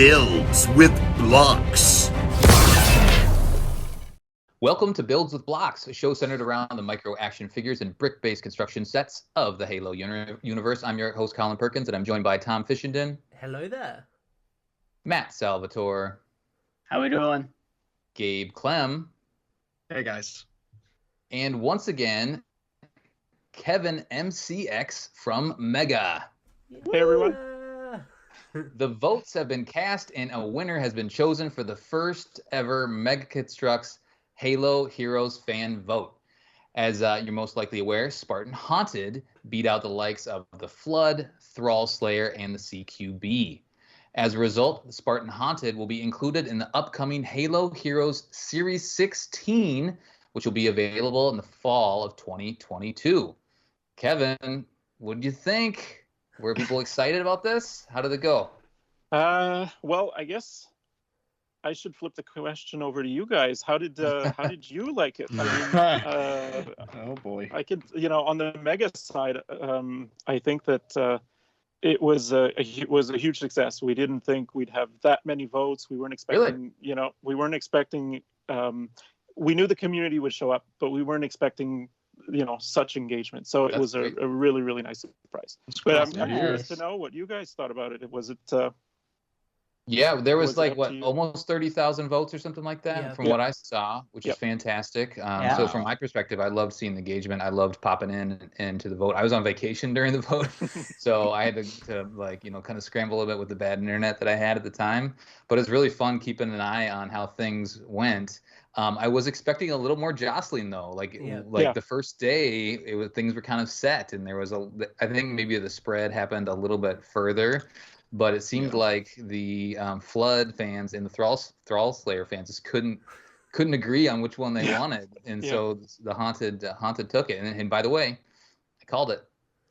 Builds with Blocks. Welcome to Builds with Blocks, a show centered around the micro action figures and brick-based construction sets of the Halo universe. I'm your host, Colin Perkins, and I'm joined by Tom Fishenden. Hello there. Matt Salvatore. How we doing? Gabe Clem. Hey, guys. And once again, Kevin MCX from Mega. Hey, everyone. The votes have been cast, and a winner has been chosen for the first ever Mega Construx Halo Heroes fan vote. As you're most likely aware, Spartan Haunted beat out the likes of the Flood, Thrall Slayer, and the CQB. As a result, the Spartan Haunted will be included in the upcoming Halo Heroes Series 16, which will be available in the fall of 2022. Kevin, what do you think? Were people excited about this? How did it go? Well, I guess I should flip the question over to you guys. How did you like it? I mean, Oh boy. I could, on the Mega side, I think that it was a huge success. We didn't think we'd have that many votes. We weren't expecting, we weren't expecting. We knew the community would show up, but we weren't expecting, such engagement. So it was a really, really nice surprise. But I'm curious to know what you guys thought about it. Was it? Yeah, there was it up to you? almost 30,000 votes or something like that from what I saw, which is fantastic. So from my perspective, I loved seeing the engagement. I loved popping into the vote. I was on vacation during the vote, so I had to kind of scramble a little bit with the bad internet that I had at the time. But it's really fun keeping an eye on how things went. I was expecting a little more jostling though. The first day, things were kind of set, and there was I think maybe the spread happened a little bit further. But it seemed like the Flood fans and the Thrall Slayer fans just couldn't agree on which one they wanted, and so the Haunted took it. And by the way, I called it.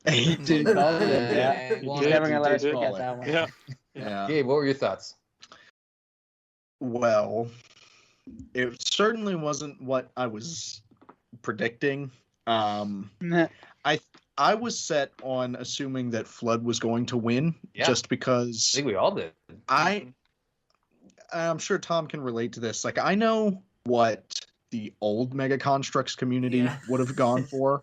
He did call it. Yeah. He's never gonna let us forget that one. Yeah. Gabe, what were your thoughts? Well, it certainly wasn't what I was predicting. I was set on assuming that Flood was going to win, just because I think we all did. I'm sure Tom can relate to this. Like, I know what the old Mega Construx community would have gone for.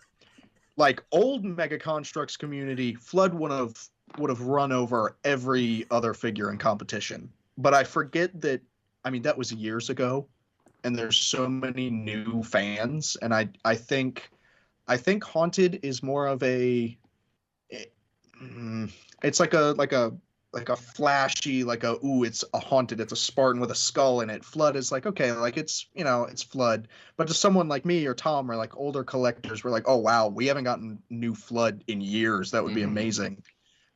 Like, old Mega Construx community, Flood would have run over every other figure in competition. But I forget that. I mean, that was years ago, and there's so many new fans, and I think Haunted is more of it's like a flashy, it's a Haunted, it's a Spartan with a skull in it. Flood is like, okay, like it's Flood. But to someone like me or Tom or like older collectors, we're like, oh wow, we haven't gotten new Flood in years. That would be amazing.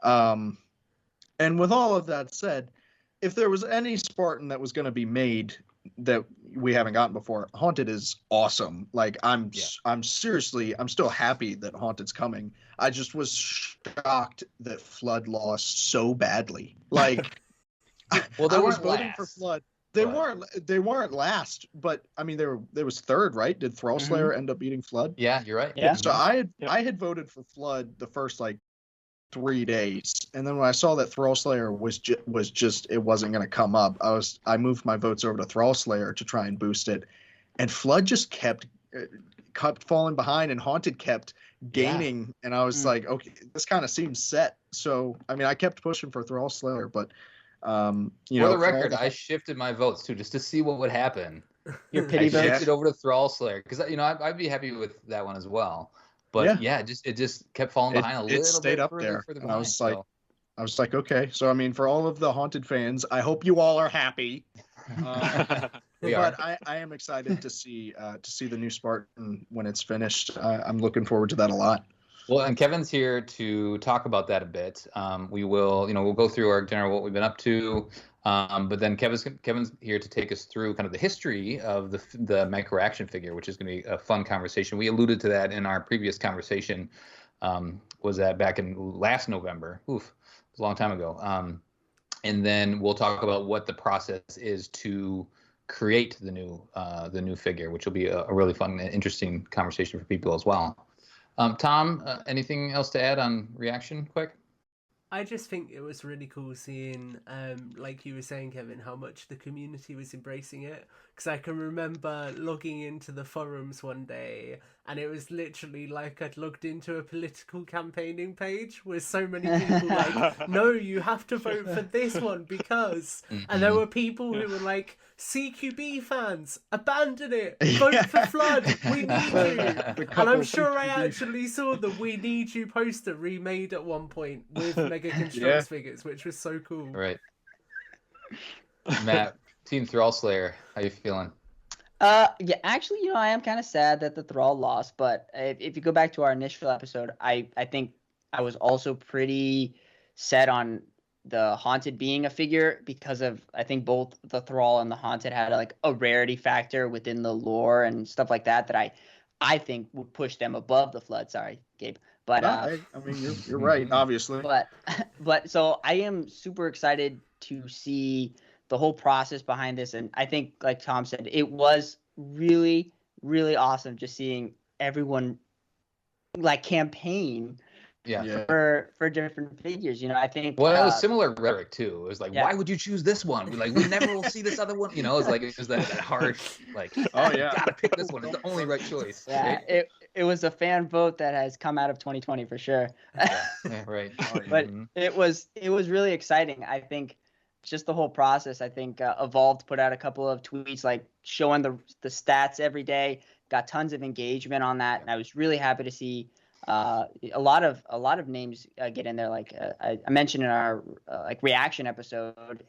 And with all of that said, if there was any Spartan that was going to be made that we haven't gotten before, Haunted is awesome. Like, I'm still happy that Haunted's coming. I just was shocked that Flood lost so badly. Like, well, they was weren't voting last, for Flood. They weren't last, but I mean, there was third, right? Did Thrall Slayer end up beating Flood? Yeah, you're right. Yeah. So I had voted for Flood the first 3 days, and then when I saw that Thrall Slayer was just it wasn't going to come up, I moved my votes over to Thrall Slayer to try and boost it, and Flood just kept falling behind, and Haunted kept gaining, and I was like, okay, this kind of seems set. So I mean, I kept pushing for Thrall Slayer, but for the record, I shifted my votes too, just to see what would happen. Your pity votes? I shifted over to Thrall Slayer because I'd be happy with that one as well. But it just kept falling behind a little bit. It stayed up there. And I was like, okay. So I mean, for all of the Haunted fans, I hope you all are happy. But I am excited to see the new Spartan when it's finished. I'm looking forward to that a lot. Well, and Kevin's here to talk about that a bit. We will, we'll go through our general what we've been up to. But then Kevin's here to take us through kind of the history of the micro action figure, which is going to be a fun conversation. We alluded to that in our previous conversation. Was that back in last November? Oof, it was a long time ago. And then we'll talk about what the process is to create the new figure, which will be a really fun and interesting conversation for people as well. Tom, anything else to add on reaction quick? I just think it was really cool seeing, like you were saying, Kevin, how much the community was embracing it. Because I can remember logging into the forums one day, and it was literally like I'd logged into a political campaigning page with so many people like, no, you have to vote for this one because... And there were people who were like, CQB fans, abandon it, vote for Flood, we need you. And I'm sure I actually saw the We Need You poster remade at one point with Mega Construx figures, which was so cool. Right. Matt, Team Thrall Slayer, how you feeling? Yeah, actually, I am kind of sad that the Thrall lost, but if you go back to our initial episode, I think I was also pretty set on the Haunted being a figure because of, I think both the Thrall and the Haunted had like a rarity factor within the lore and stuff like that I think would push them above the Flood. Sorry, Gabe. But I mean, you're right, obviously. But so I am super excited to see the whole process behind this, and I think, like Tom said, it was really, really awesome just seeing everyone like campaign for different figures. I think it was similar rhetoric too. It was like, why would you choose this one? We never will see this other one. It was that harsh, like, oh yeah, gotta pick this one. It's the only right choice. Yeah, right? It was a fan vote that has come out of 2020 for sure. Yeah, right. But it was really exciting. I think just the whole process. I think Evolved put out a couple of tweets like showing the stats every day. Got tons of engagement on that, and I was really happy to see a lot of names get in there. Like I mentioned in our reaction episode,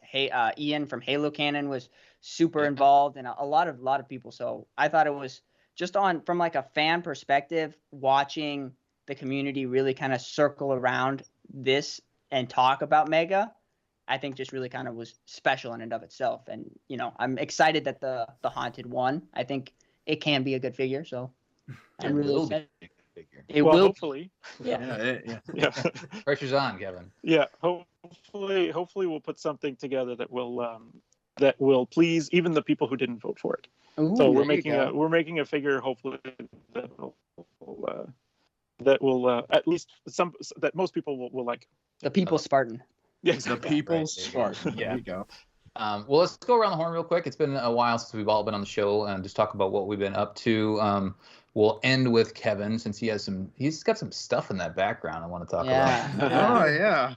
Ian from HaloCannon was super involved, and a lot of people. So I thought it was just from like a fan perspective, watching the community really kind of circle around this and talk about Mega, I think just really kind of was special in and of itself. And I'm excited that the Haunted won. I think it can be a good figure. So I'm really excited. It will hopefully. Yeah. Pressure's on, Kevin. Yeah, hopefully we'll put something together that will please even the people who didn't vote for it. Ooh, so we're making a figure hopefully that will at least that most people will like. The People's Spartan. Yes, the People's Spartan. Yeah. There you go. Well, let's go around the horn real quick. It's been a while since we've all been on the show and just talk about what we've been up to. We'll end with Kevin since he's got some stuff in that background I want to talk about. Oh yeah.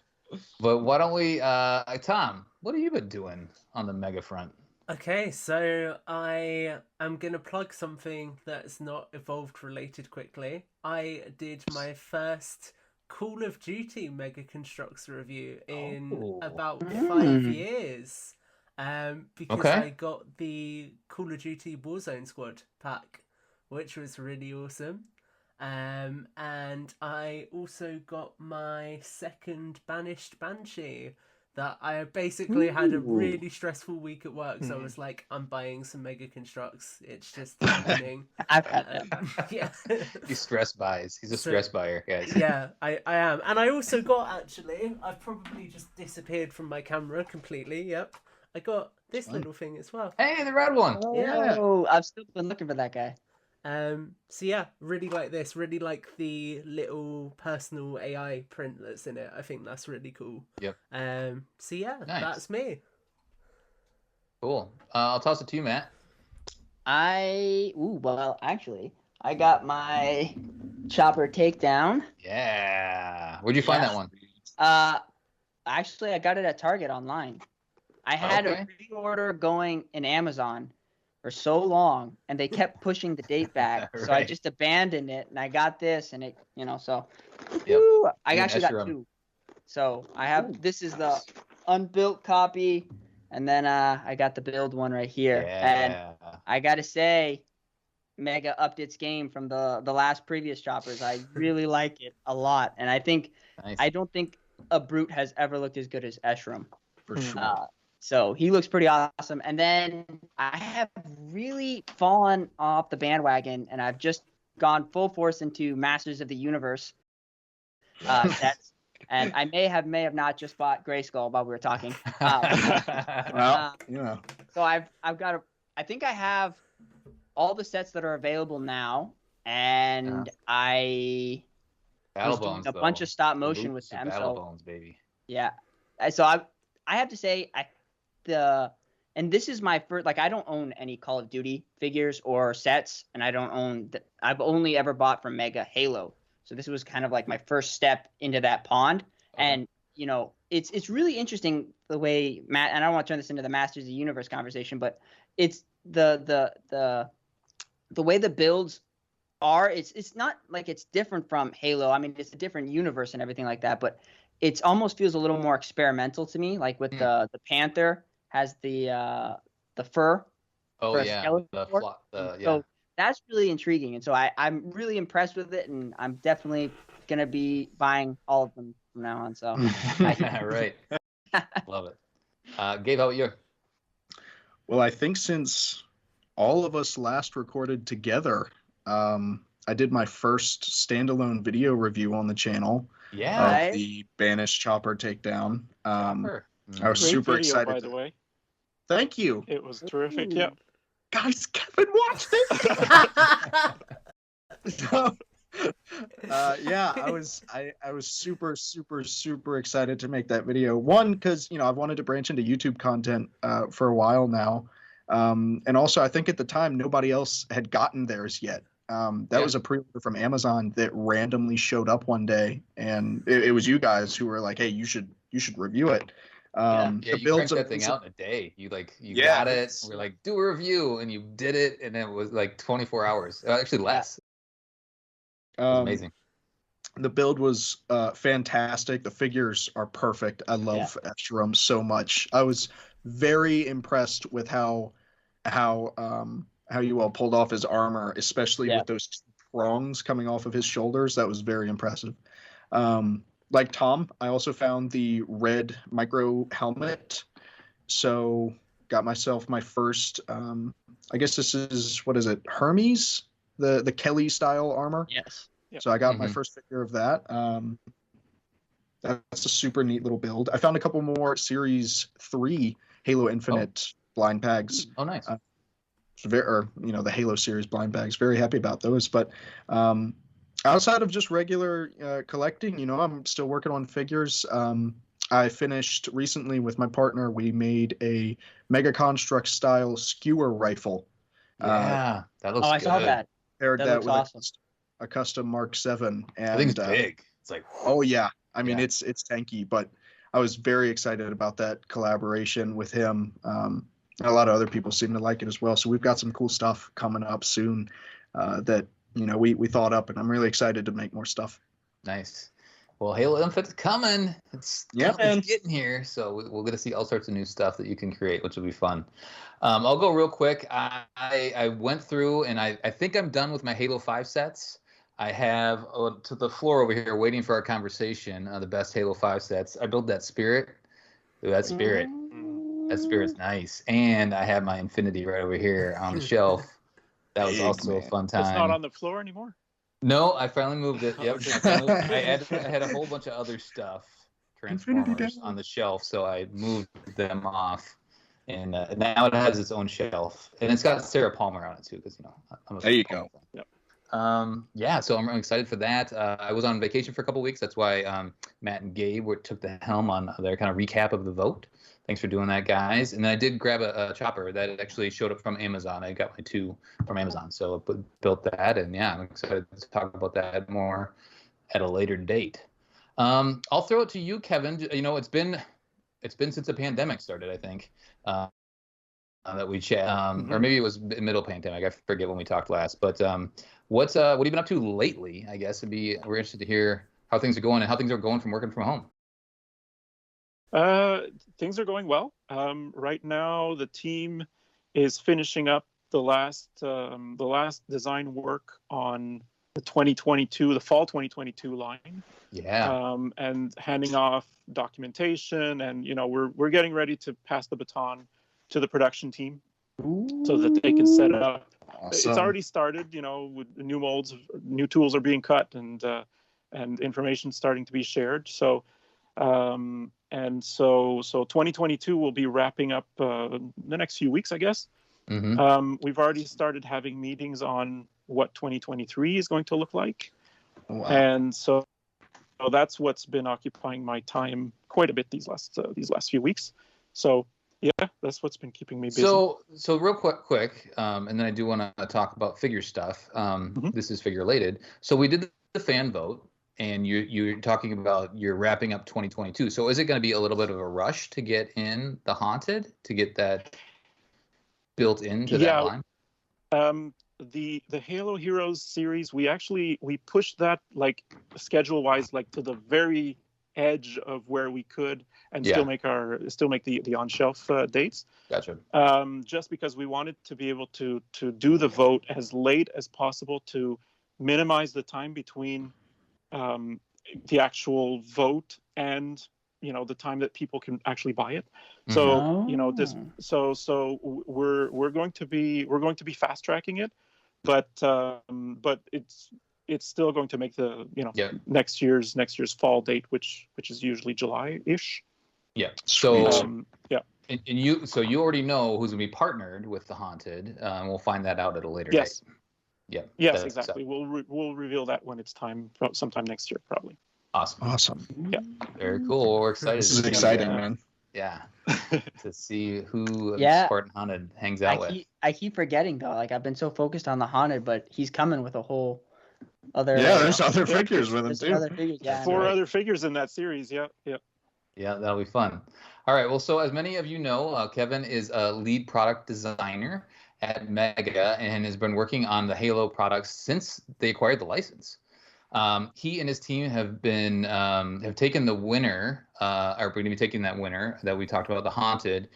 But why don't we, Tom? What have you been doing on the Mega front? Okay, so I am going to plug something that's not Evolved related quickly. I did my first Call of Duty Mega Construx review in about 5 years. Because I got the Call of Duty Warzone Squad pack, which was really awesome. And I also got my second Banished Banshee that I basically had a really stressful week at work. So I was like, I'm buying some Mega Construx. It's just happening. Yeah. He stress buys. He's a stress buyer, guys. Yeah, I am. And I also got, I've probably just disappeared from my camera completely. Yep. I got this little thing as well. Hey, the red one. Oh, I've still been looking for that guy. So yeah, really like this. Really like the little personal AI print that's in it. I think that's really cool. Yep. So yeah, that's me. Cool. I'll toss it to you, Matt. Actually, I got my Chopper Takedown. Yeah. Where'd you find that one? Actually, I got it at Target online. I had a pre-order going in Amazon for so long, and they kept pushing the date back. So I just abandoned it, and I got this, and it, so I actually got two. So I have, this is the unbuilt copy, and then I got the build one right here. Yeah. And I got to say, Mega upped its game from the last previous choppers. I really like it a lot, and I don't think a Brute has ever looked as good as Eshram. For sure. So he looks pretty awesome. And then I have really fallen off the bandwagon, and I've just gone full force into Masters of the Universe sets. And I may have not just bought Grayskull while we were talking. So I've got I think I have all the sets that are available now, and I Battle Bones, a bunch of stop motion with them. Battle Bones, baby. Yeah. So I have to say and this is my first, like, I don't own any Call of Duty figures or sets, and I've only ever bought from Mega Halo. So this was kind of like my first step into that pond. Okay. And, you know, it's really interesting the way Matt, and I don't want to turn this into the Masters of the Universe conversation, but it's the way the builds are, it's not like it's different from Halo. I mean, it's a different universe and everything like that, but it almost feels a little more experimental to me, like with the Panther has the fur. Oh yeah, So that's really intriguing, and so I'm really impressed with it, and I'm definitely gonna be buying all of them from now on. So right, love it. Gabe, how about you? Well, I think since all of us last recorded together, I did my first standalone video review on the channel. Yeah, of the Banished Chopper takedown. Chopper. I was Great super video, excited. by the way. Thank you. It was terrific. Yeah. Guys, Kevin watched it. So, yeah, I was super excited to make that video. One, because I've wanted to branch into YouTube content for a while now, and also I think at the time nobody else had gotten theirs yet. That was a pre-order from Amazon that randomly showed up one day, and it was you guys who were like, "Hey, you should review it." You cranked that thing out in a day. You got it. We're like, do a review, and you did it, and it was like 24 hours. Actually, less. It was amazing. The build was fantastic. The figures are perfect. I love Escharum so much. I was very impressed with how you all pulled off his armor, especially with those prongs coming off of his shoulders. That was very impressive. Like Tom, I also found the red micro helmet. So got myself my first, I guess this is, what is it, Hermes? The Kelly style armor. Yes. Yep. So I got my first figure of that. That's a super neat little build. I found a couple more Series 3 Halo Infinite blind bags. Oh, nice. The Halo series blind bags. Very happy about those. But outside of just regular collecting, I'm still working on figures. I finished recently with my partner. We made a Mega Construx style skewer rifle. Yeah, that looks good. I saw that. Paired that with awesome. a custom Mark 7. And I think it's big. It's like, oh yeah. I mean, it's tanky, but I was very excited about that collaboration with him. A lot of other people seem to like it as well. So we've got some cool stuff coming up soon that we thought up, and I'm really excited to make more stuff. Nice. Well, Halo Infinite's coming. It's getting here. So we're going to see all sorts of new stuff that you can create, which will be fun. I'll go real quick. I went through, and I think I'm done with my Halo 5 sets. I have to the floor over here waiting for our conversation, the best Halo 5 sets. I built that Spirit. Ooh, that Spirit. That Spirit's nice. And I have my Infinity right over here on the shelf. That was also a fun time. It's not on the floor anymore? No, I finally moved it. Yep. I had a whole bunch of other stuff, Transformers, on the shelf, so I moved them off. And now it has its own shelf. And it's got Sarah Palmer on it, too, because, I'm a There you go. Yep. So I'm excited for that. I was on vacation for a couple weeks. That's why Matt and Gabe took the helm on their kind of recap of the vote. Thanks for doing that, guys. And then I did grab a chopper that actually showed up from Amazon. I got my 2 from Amazon, so I built that. And yeah, I'm excited to talk about that more at a later date. I'll throw it to you, Kevin. It's been since the pandemic started, I think, that we chat, or maybe it was middle pandemic. I forget when we talked last. But what have you been up to lately? I guess we're interested to hear how things are going and how things are going from working from home. Things are going well. Right now, the team is finishing up the last design work on the fall 2022 line. Yeah. And handing off documentation, and we're getting ready to pass the baton to the production team so that they can set it up. Awesome. It's already started. With the new molds, new tools are being cut, and information starting to be shared. So. So 2022 will be wrapping up the next few weeks, I guess. We've already started having meetings on what 2023 is going to look like. Wow. And so that's what's been occupying my time quite a bit these last few weeks. So yeah, that's what's been keeping me busy. So real quick, and then I do want to talk about figure stuff. This is figure related. So we did the fan vote, and you're talking about you're wrapping up 2022. So is it going to be a little bit of a rush to get in the Haunted, to get that built into that line? The Halo Heroes series, we pushed that like schedule wise, like to the very edge of where we could, and still make the on shelf dates. Gotcha. Just because we wanted to be able to do the vote as late as possible to minimize the time between the actual vote and the time that people can actually buy it. So we're going to be fast tracking it, but it's still going to make the next year's fall date, which is usually July-ish. Yeah. So and you already know who's gonna be partnered with the Haunted. We'll find that out at a later date. Yeah. Yes, exactly. We'll reveal that when it's time, sometime next year, probably. Awesome. Yeah. Very cool. We're excited. This is exciting, man. Yeah. To see who Spartan Haunted hangs out with. I keep forgetting though. Like I've been so focused on the Haunted, but he's coming with a whole other. Yeah, there's other figures with him too. Other figures, Four other figures in that series. Yeah. Yeah, that'll be fun. All right. Well, so as many of you know, Kevin is a lead product designer at Mega and has been working on the Halo products since they acquired the license. He and his team have taken the winner, are going to be taking that winner that we talked about, the Haunted,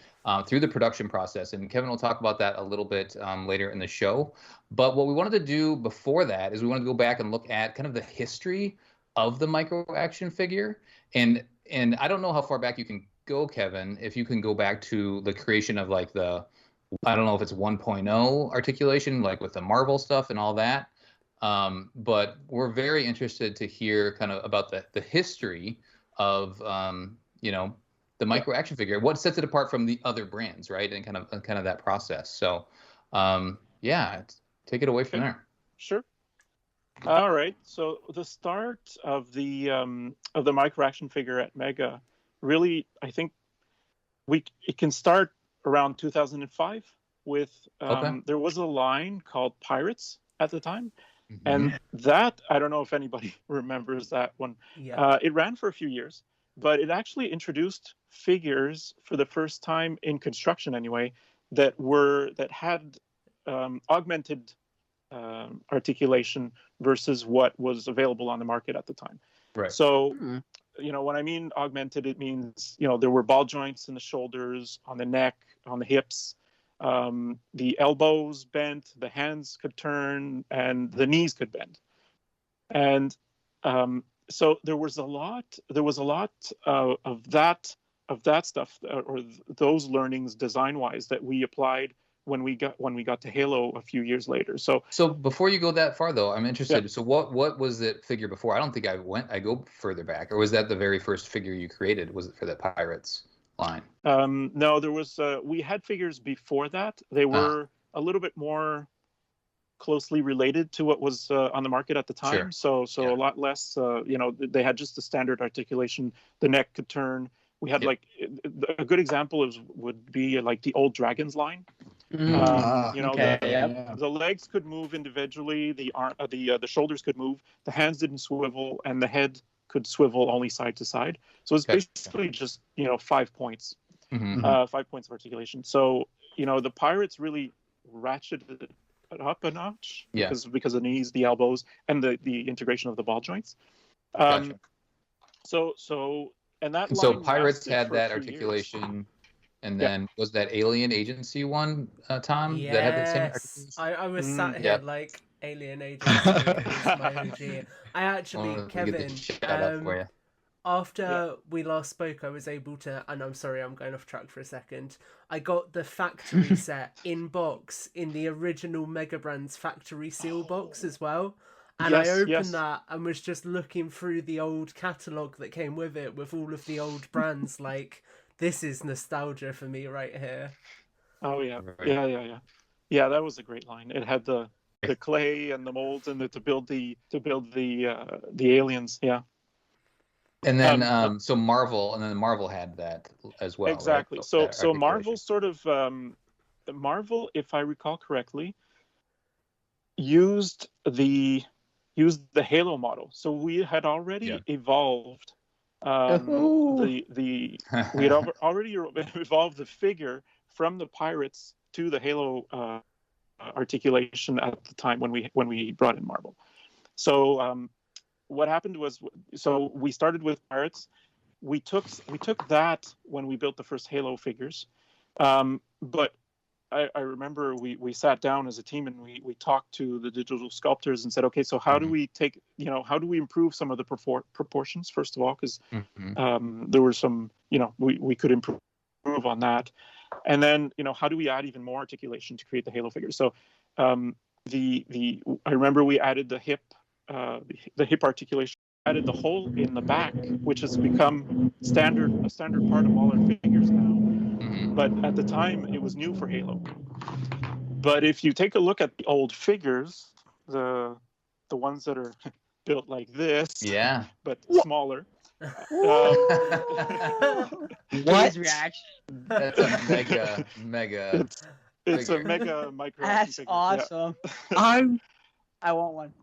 through the production process. And Kevin will talk about that a little bit later in the show. But what we wanted to do before that is we wanted to go back and look at kind of the history of the micro action figure. And I don't know how far back you can go, Kevin, if you can go back to the creation of like I don't know if it's 1.0 articulation, like with the Marvel stuff and all that. But we're very interested to hear kind of about the history of, the micro action figure, what sets it apart from the other brands, right? And kind of that process. So, take it away from there. Sure. All right. So the start of the micro action figure at Mega, really, I think it can start around 2005 with there was a line called Pirates at the time. Mm-hmm. And that, I don't know if anybody remembers that one. Yeah. It ran for a few years, but it actually introduced figures for the first time in construction anyway that had augmented articulation versus what was available on the market at the time. Right. So, when I mean augmented, it means, there were ball joints in the shoulders, on the neck, on the hips. The elbows bent, the hands could turn, and the knees could bend. And so there was a lot of that stuff, or those learnings design-wise, that we applied when we got to Halo a few years later. So before you go that far though, I'm interested. Yeah. So what was that figure before? I don't think I go further back, or was that the very first figure you created? Was it for the Pirates line? No, there was we had figures before that. They were a little bit more closely related to what was on the market at the time. Sure. So a lot less, they had just the standard articulation. The neck could turn. We had like a good example would be like the old Dragons line. The legs could move individually. The shoulders could move. The hands didn't swivel, and the head could swivel only side to side. So it's basically just 5 points, 5 points of articulation. So the Pirates really ratcheted it up a notch because of the knees, the elbows, and the integration of the ball joints. Gotcha. So Pirates had that articulation. And then was that Alien Agency one, Tom? Yes. That had the same articulation? I was sat here like Alien Agency is my OG. I actually, Kevin, after we last spoke, I was able to, and I'm sorry, I'm going off track for a second. I got the factory set in box in the original Mega Brands factory seal box as well. And I opened that and was just looking through the old catalogue that came with it, with all of the old brands. Like, this is nostalgia for me right here. Oh yeah, right. Yeah. That was a great line. It had the clay and the molds and to build the aliens. Yeah. And then so Marvel, and then Marvel had that as well. Exactly. Right? So Marvel sort of Marvel, if I recall correctly, used the Halo model. So we had already evolved we had already evolved the figure from the pirates to the Halo articulation at the time when we brought in Marvel. So what happened was, so we started with pirates. We took that when we built the first Halo figures, but I remember we sat down as a team and we talked to the digital sculptors and said, okay, so how do we take, how do we improve some of the proportions, first of all, because there were some, we could improve on that. And then, how do we add even more articulation to create the Halo figures? So I remember we added the hip articulation, added the hole in the back, which has become a standard part of all our figures now. But at the time, it was new for Halo. But if you take a look at the old figures, the ones that are built like this, but smaller. What reaction? That's a mega. It's a mega micro. That's figure. awesome. I want one.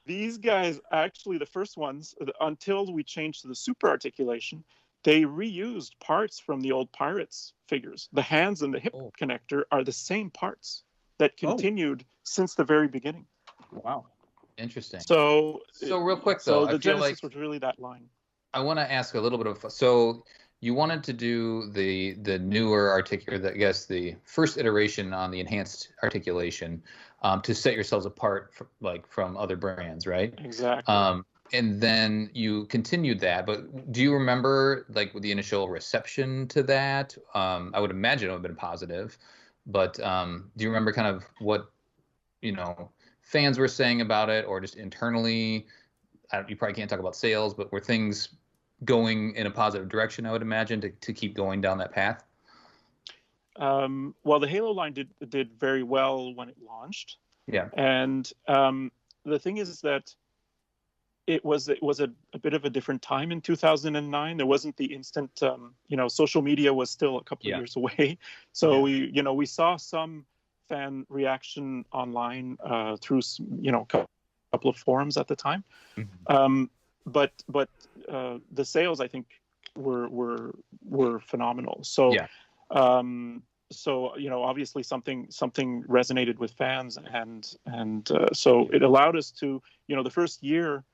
These guys, actually, the first ones, until we changed to the super articulation, they reused parts from the old Pirates figures. The hands and the hip connector are the same parts that continued since the very beginning. Wow. Interesting. So real quick, though, the Genesis was really that line. I want to ask a little bit of, so you wanted to do the newer articulation, I guess the first iteration on the enhanced articulation, to set yourselves apart from other brands, right? Exactly. And then you continued that, but do you remember with the initial reception to that? I would imagine it would have been positive, but do you remember kind of what fans were saying about it, or just internally? You probably can't talk about sales, but were things going in a positive direction, I would imagine, to keep going down that path? Well, the Halo line did very well when it launched. Yeah. And the thing is that it was a bit of a different time in 2009. There wasn't the instant, social media was still a couple of years away. So we saw some fan reaction online through a couple of forums at the time. But the sales, I think, were phenomenal. So obviously something resonated with fans, and so it allowed us to, the first year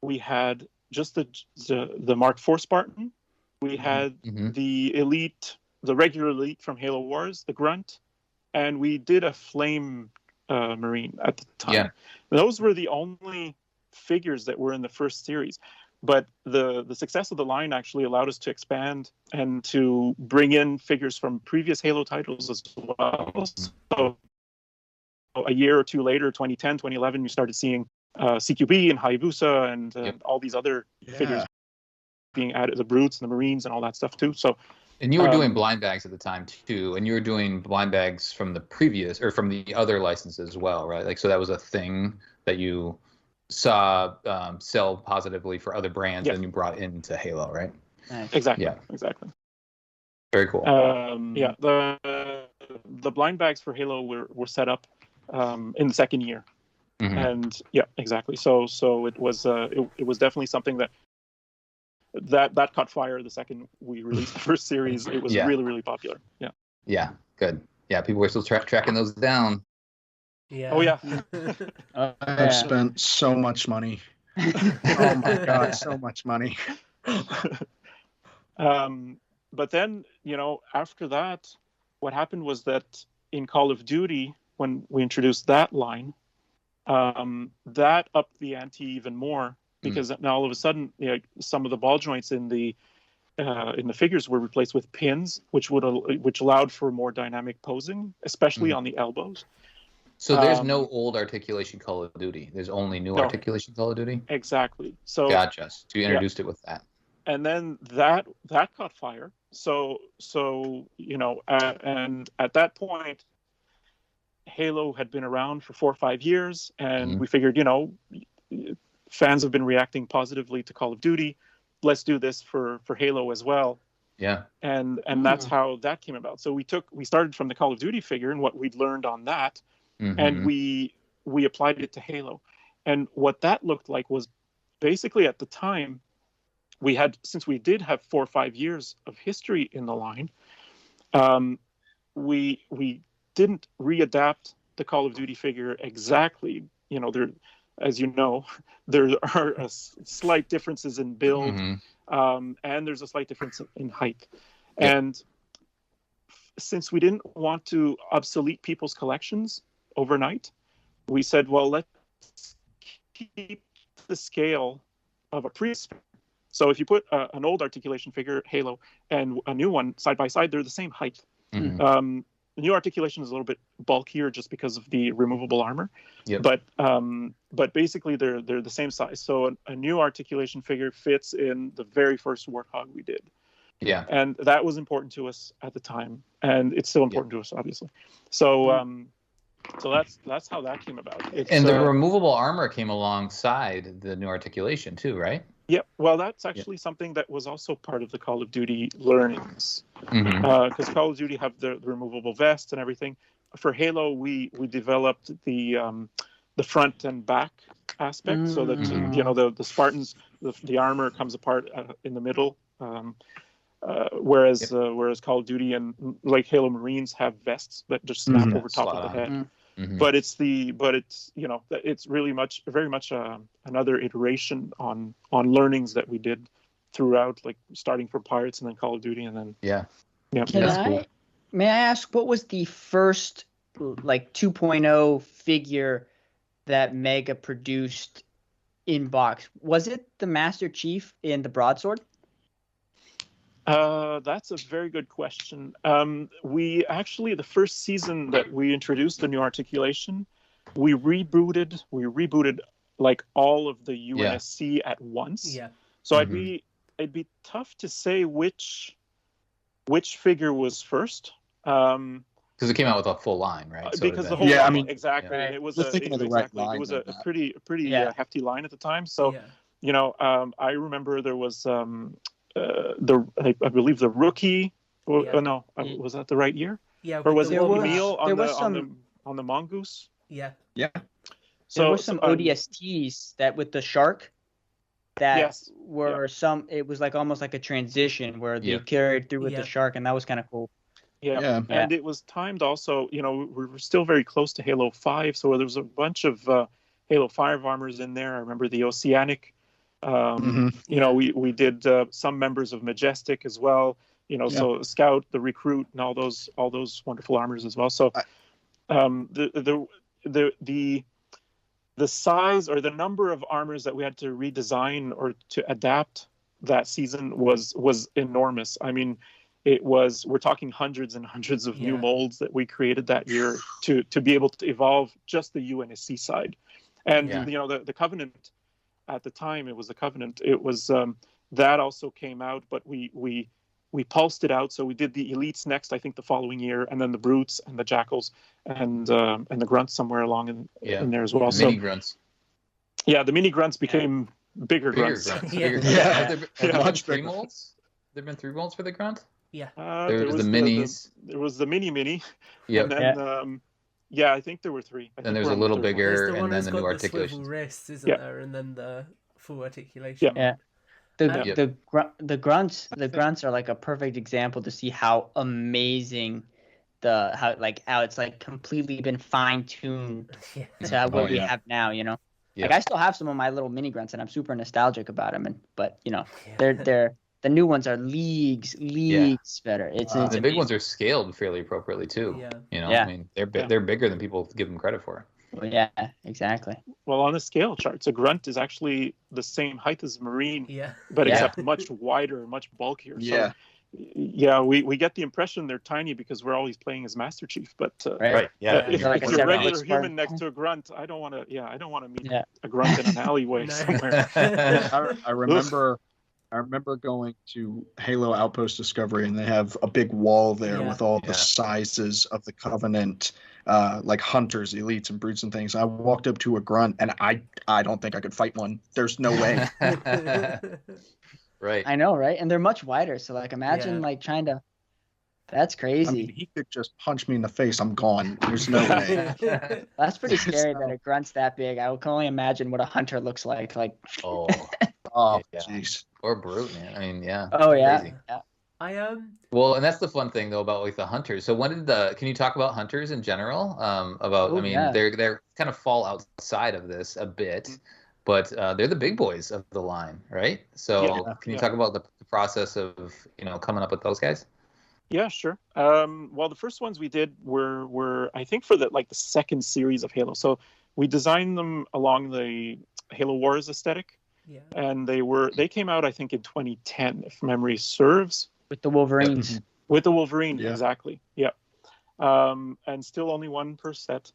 we had just the Mark IV Spartan, we had the elite, the regular elite from Halo Wars, the Grunt, and we did a Flame Marine at the time. Yeah. Those were the only figures that were in the first series. But the success of the line actually allowed us to expand and to bring in figures from previous Halo titles as well. So a year or two later, 2010, 2011, we started seeing CQB and Hayabusa and all these other figures being added, the Brutes and the Marines and all that stuff too. So, and you were doing blind bags at the time too, and you were doing blind bags from the previous, or from the other licenses as well, right? So that was a thing that you saw sell positively for other brands, and you brought into Halo, right? Exactly. Yeah, exactly. Very cool. The blind bags for Halo were set up in the second year, and exactly. So it was definitely something that caught fire the second we released the first series. It was really, really popular. Yeah. Yeah. Good. Yeah. People were still tracking those down. Yeah. Oh yeah. I've spent so much money. Oh my god, so much money. But then, after that, what happened was that in Call of Duty, when we introduced that line, that upped the ante even more, because now all of a sudden, some of the ball joints in the figures were replaced with pins, which allowed for more dynamic posing, especially on the elbows. So there's no old articulation Call of Duty. There's only new articulation Call of Duty? Exactly. So gotcha. So you introduced it with that. And then that caught fire. So and at that point, Halo had been around for 4 or 5 years, and we figured, fans have been reacting positively to Call of Duty. Let's do this for Halo as well. Yeah. And that's how that came about. So we started from the Call of Duty figure and what we'd learned on that, and we applied it to Halo. And what that looked like was basically at the time, since we did have 4 or 5 years of history in the line, we didn't readapt the Call of Duty figure exactly. As you know, there are slight differences in build, and there's a slight difference in height. Yep. And since we didn't want to obsolete people's collections overnight, we said, well, let's keep the scale of a previous. So if you put an old Articulation figure, Halo, and a new one side by side, they're the same height. The new Articulation is a little bit bulkier just because of the removable armor. Yep. But basically they're the same size. So a new Articulation figure fits in the very first Warthog we did. Yeah. And that was important to us at the time, and it's still important to us, obviously. So so that's how that came about. And the removable armor came alongside the new Articulation too, right? Yeah, well, that's actually something that was also part of the Call of Duty learnings, because Call of Duty have the removable vest and everything. For Halo, we developed the front and back aspect, so that the Spartans, the armor comes apart in the middle, whereas Call of Duty and like Halo Marines have vests that just snap over top of the head. But it's it's really very much another iteration on learnings that we did throughout, like starting from Pirates and then Call of Duty and then May I ask, what was the first like 2.0 figure that Mega produced in box? Was it the Master Chief in the broadsword? That's a very good question. We actually, the first season that we introduced the new Articulation, we rebooted like all of the UNSC at once. Yeah. So it'd be tough to say which figure was first. Because it came out with a full line, right? So because the whole line, exactly. Right. It was line. It was a pretty hefty line at the time. So I remember there was I believe the rookie. Was that the right year? Yeah. Or was it Emil on the Mongoose? Yeah. Yeah. So there were some ODSTs that with the shark that were some. It was like almost like a transition where they carried through with the shark, and that was kind of cool. Yeah. And it was timed also. We were still very close to Halo 5, so there was a bunch of Halo 5 armors in there. I remember the Oceanic. We did some members of Majestic as well. So Scout, the Recruit, and all those wonderful armors as well. So the size or the number of armors that we had to redesign or to adapt that season was enormous. I mean, we're talking hundreds and hundreds of new molds that we created that year to be able to evolve just the UNSC side. And the Covenant at the time, it was the Covenant. It was that also came out, but we pulsed it out. So we did the Elites next, I think the following year, and then the Brutes and the Jackals and the Grunts somewhere along in there as well. Mini Grunts. Yeah, the Mini Grunts became bigger Grunts. Have there been 3 molds? There been 3 molds for the Grunt? Yeah. There was the Minis. There was the Mini. Yep. And then I think there were 3. And there's a little bigger, and then the new Articulation. The wrists, isn't there? And then the full Articulation. Yeah. The grunts are like a perfect example to see how amazing how it's like completely been fine-tuned to what we have now. Like I still have some of my little mini grunts and I'm super nostalgic about them, but they're the new ones are leagues better. It's the big amazing. Ones are scaled fairly appropriately too. I mean they're bigger than people give them credit for. Well, yeah, exactly. Well, on the scale charts, a Grunt is actually the same height as a Marine, but except much wider, much bulkier. Yeah. So, we get the impression they're tiny because we're always playing as Master Chief. But if you're a regular human next to a Grunt, I don't want to meet a Grunt in an alleyway somewhere. I remember going to Halo Outpost Discovery, and they have a big wall there with all the sizes of the Covenant like hunters, elites, and brutes and things. I walked up to a grunt, and I don't think I could fight one. There's no way. Right. I know, right? And they're much wider, so like imagine like trying to. That's crazy. I mean, he could just punch me in the face. I'm gone. There's no way. That's pretty scary that a grunt's that big. I can only imagine what a hunter looks like. Like. Oh. Jeez. Or brute, man. I mean, yeah. Oh yeah. Crazy. Yeah. Well, and that's the fun thing though about like the hunters. So can you talk about hunters in general? They're kind of fall outside of this a bit, but they're the big boys of the line, right? So can you talk about the process of coming up with those guys? Yeah, sure. Well, the first ones we did were I think for the second series of Halo. So we designed them along the Halo Wars aesthetic. Yeah. And they came out I think in 2010 if memory serves. With the Wolverines. With the Wolverine, exactly. Yeah. And still only one per set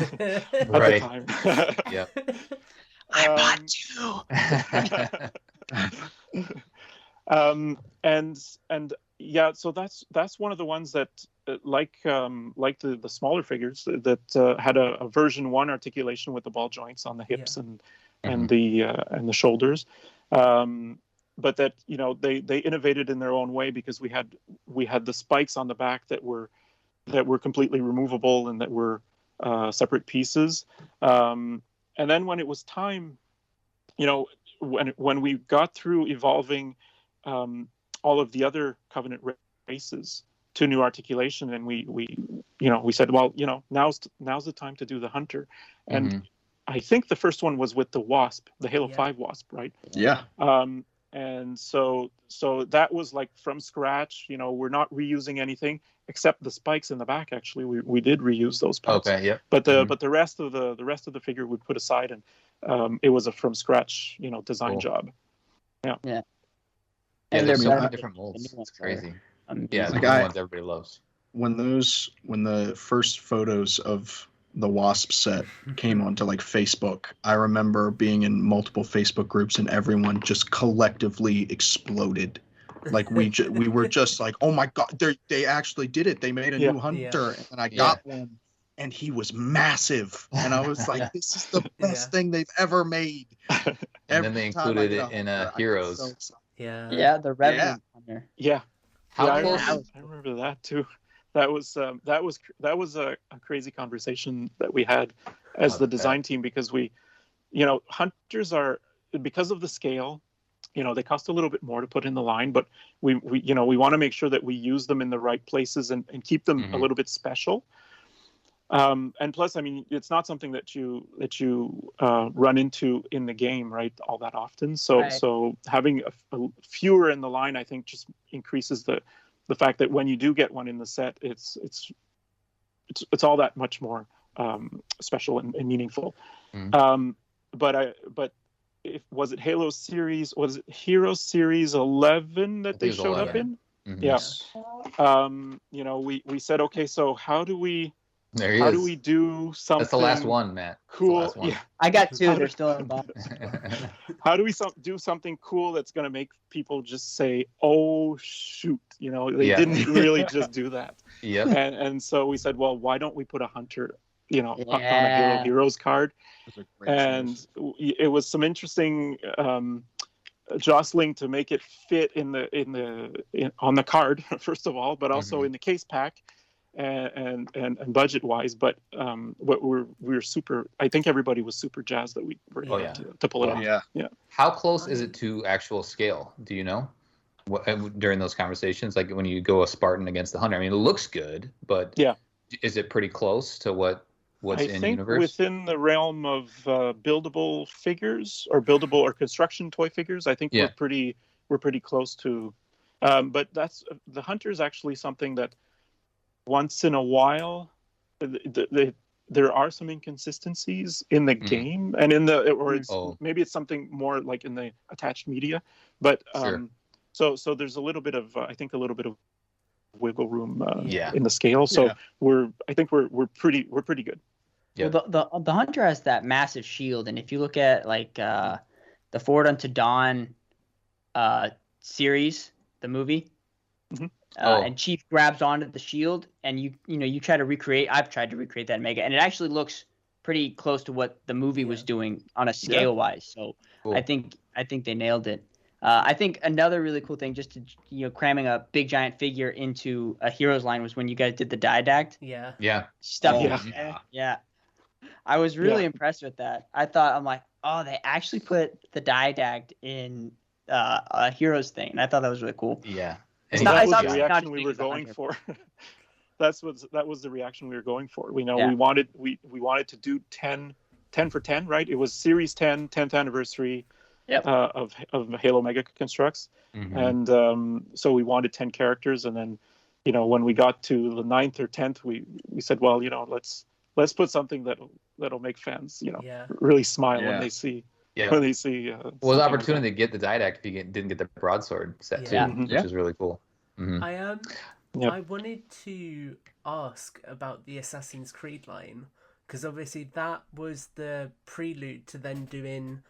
at the time. Yeah. I bought two. And yeah, so that's one of the ones that like the smaller figures that had a version 1 articulation with the ball joints on the hips and the shoulders, but that they innovated in their own way because we had the spikes on the back that were completely removable and that were separate pieces, and then when it was time, when we got through evolving all of the other Covenant races to new articulation, and we said, well, now's the time to do the Hunter, and I think the first one was with the Wasp, the Halo 5 Wasp, right? Yeah. And so that was like from scratch. We're not reusing anything except the spikes in the back. Actually, we did reuse those parts. Okay. Yeah. But the rest of the figure we put aside, and it was a from scratch design job. Yeah. Yeah. And there's so many different molds. It's crazy. Yeah, the ones everybody loves. When the first photos of the Wasp set came onto Facebook, I remember being in multiple Facebook groups and everyone just collectively exploded. We were just like, oh my god, they actually did it. They made a new Hunter, and I got one, and he was massive, and I was like, this is the best thing they've ever made. And then they included it in Heroes. The Revenant Hunter. Yeah. How close? I remember that too. That was a crazy conversation that we had as the design team, because hunters are, because of the scale, they cost a little bit more to put in the line, but we want to make sure that we use them in the right places and keep them a little bit special. And plus, I mean, it's not something that you run into in the game, right, all that often. So having a fewer in the line, I think, just increases the fact that when you do get one in the set, it's all that much more special and meaningful. But was it Halo series? Was it Hero Series 11 that they showed 11. Up in? Mm-hmm. Yeah. We said, okay, so how do we do something? That's the last one, Matt. Cool. One. Yeah. I got two. They're still in the box. How do we do something cool that's going to make people just say, "Oh shoot"? They didn't really just do that. Yeah. And so we said, well, why don't we put a Hunter, on a Halo Heroes card? And it was some interesting jostling to make it fit on the card, first of all, but also in the case pack. And budget wise, but we're super. I think everybody was super jazzed that we were able to pull it off. Yeah. How close is it to actual scale? Do you know? During those conversations, like when you go a Spartan against the Hunter, I mean, it looks good, but is it pretty close to what's in universe? I think within the realm of buildable figures or buildable or construction toy figures, I think we're pretty close to. But the Hunter is actually something that, once in a while, there are some inconsistencies in the game and in maybe it's something more like in the attached media, but so there's a little bit of I think a little bit of wiggle room in the scale. So I think we're pretty good. Yeah. Well, the Hunter has that massive shield, and if you look at the Forward Unto Dawn series, the movie. And Chief grabs onto the shield, and you try to recreate. I've tried to recreate that in Mega, and it actually looks pretty close to what the movie was doing on a scale wise. So cool. I think they nailed it. I think another really cool thing, just to cramming a big giant figure into a heroes line, was when you guys did the didact. Yeah. Stuff. Yeah. I was really impressed with that. I'm like, oh, they actually put the didact in a heroes thing, and I thought that was really cool. Yeah. And that was the reaction we were going for. That was the reaction we were going for. We wanted to do 10 for 10, right? It was Series 10, 10th anniversary of Halo Mega Construx. And so we wanted 10 characters, and then when we got to the 9th or 10th, we said, well, let's put something that'll make fans really smile when they see when they see well, the opportunity to get the didact if you didn't get the broadsword set too, which is really cool. I wanted to ask about the Assassin's Creed line, because obviously that was the prelude to then doing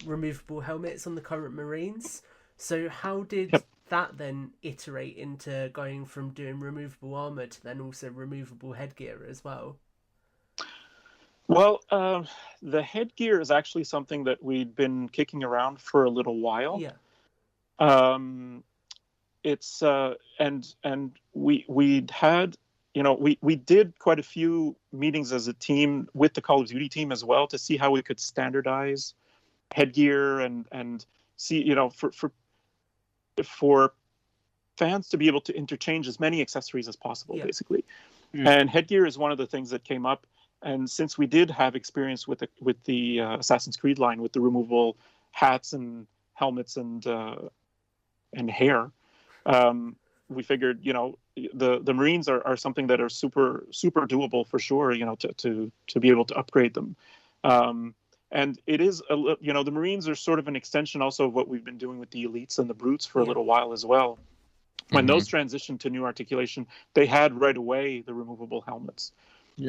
removable helmets on the current Marines. So how did that then iterate into going from doing removable armor to then also removable headgear as well? Well, the headgear is actually something that we'd been kicking around for a little while. It's and we'd had we did quite a few meetings as a team with the Call of Duty team as well to see how we could standardize headgear and see for fans to be able to interchange as many accessories as possible, basically. And headgear is one of the things that came up. And since we did have experience with the Assassin's Creed line, with the removable hats and helmets and hair, we figured the Marines are something that are super doable for sure. To be able to upgrade them, and it is the Marines are sort of an extension also of what we've been doing with the Elites and the Brutes for a little while as well. When those transitioned to new articulation, they had right away the removable helmets.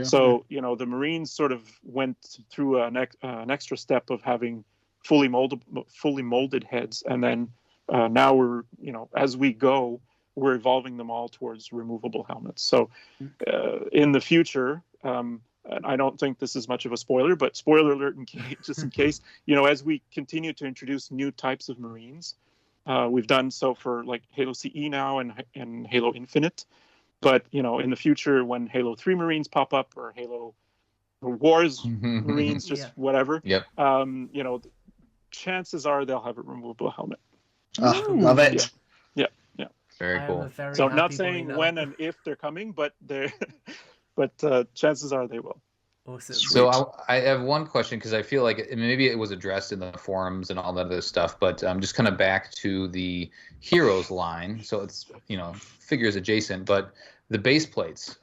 So the Marines sort of went through an extra step of having fully molded heads, and then now we're as we go, we're evolving them all towards removable helmets. So in the future, and I don't think this is much of a spoiler, but spoiler alert just in case, as we continue to introduce new types of Marines, we've done so for like Halo CE now and Halo Infinite. But in the future, when Halo 3 Marines pop up, or Halo Wars Marines, just whatever, chances are they'll have a removable helmet. Love it. Yeah. Very cool. So I'm not saying when and if they're coming, but chances are they will. Awesome. So I have one question, because I feel like maybe it was addressed in the forums and all that other stuff, but just kind of back to the Heroes line. So it's figures adjacent, but the base plates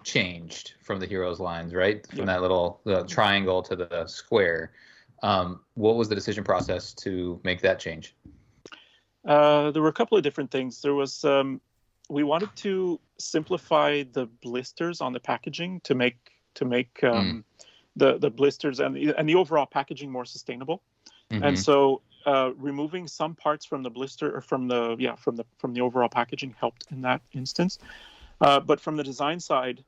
changed from the Heroes lines, right? From that little triangle to the square. What was the decision process to make that change? There were a couple of different things. There was we wanted to simplify the blisters on the packaging to make the blisters and the overall packaging more sustainable. And so removing some parts from the blister, or from the overall packaging, helped in that instance. But from the design side,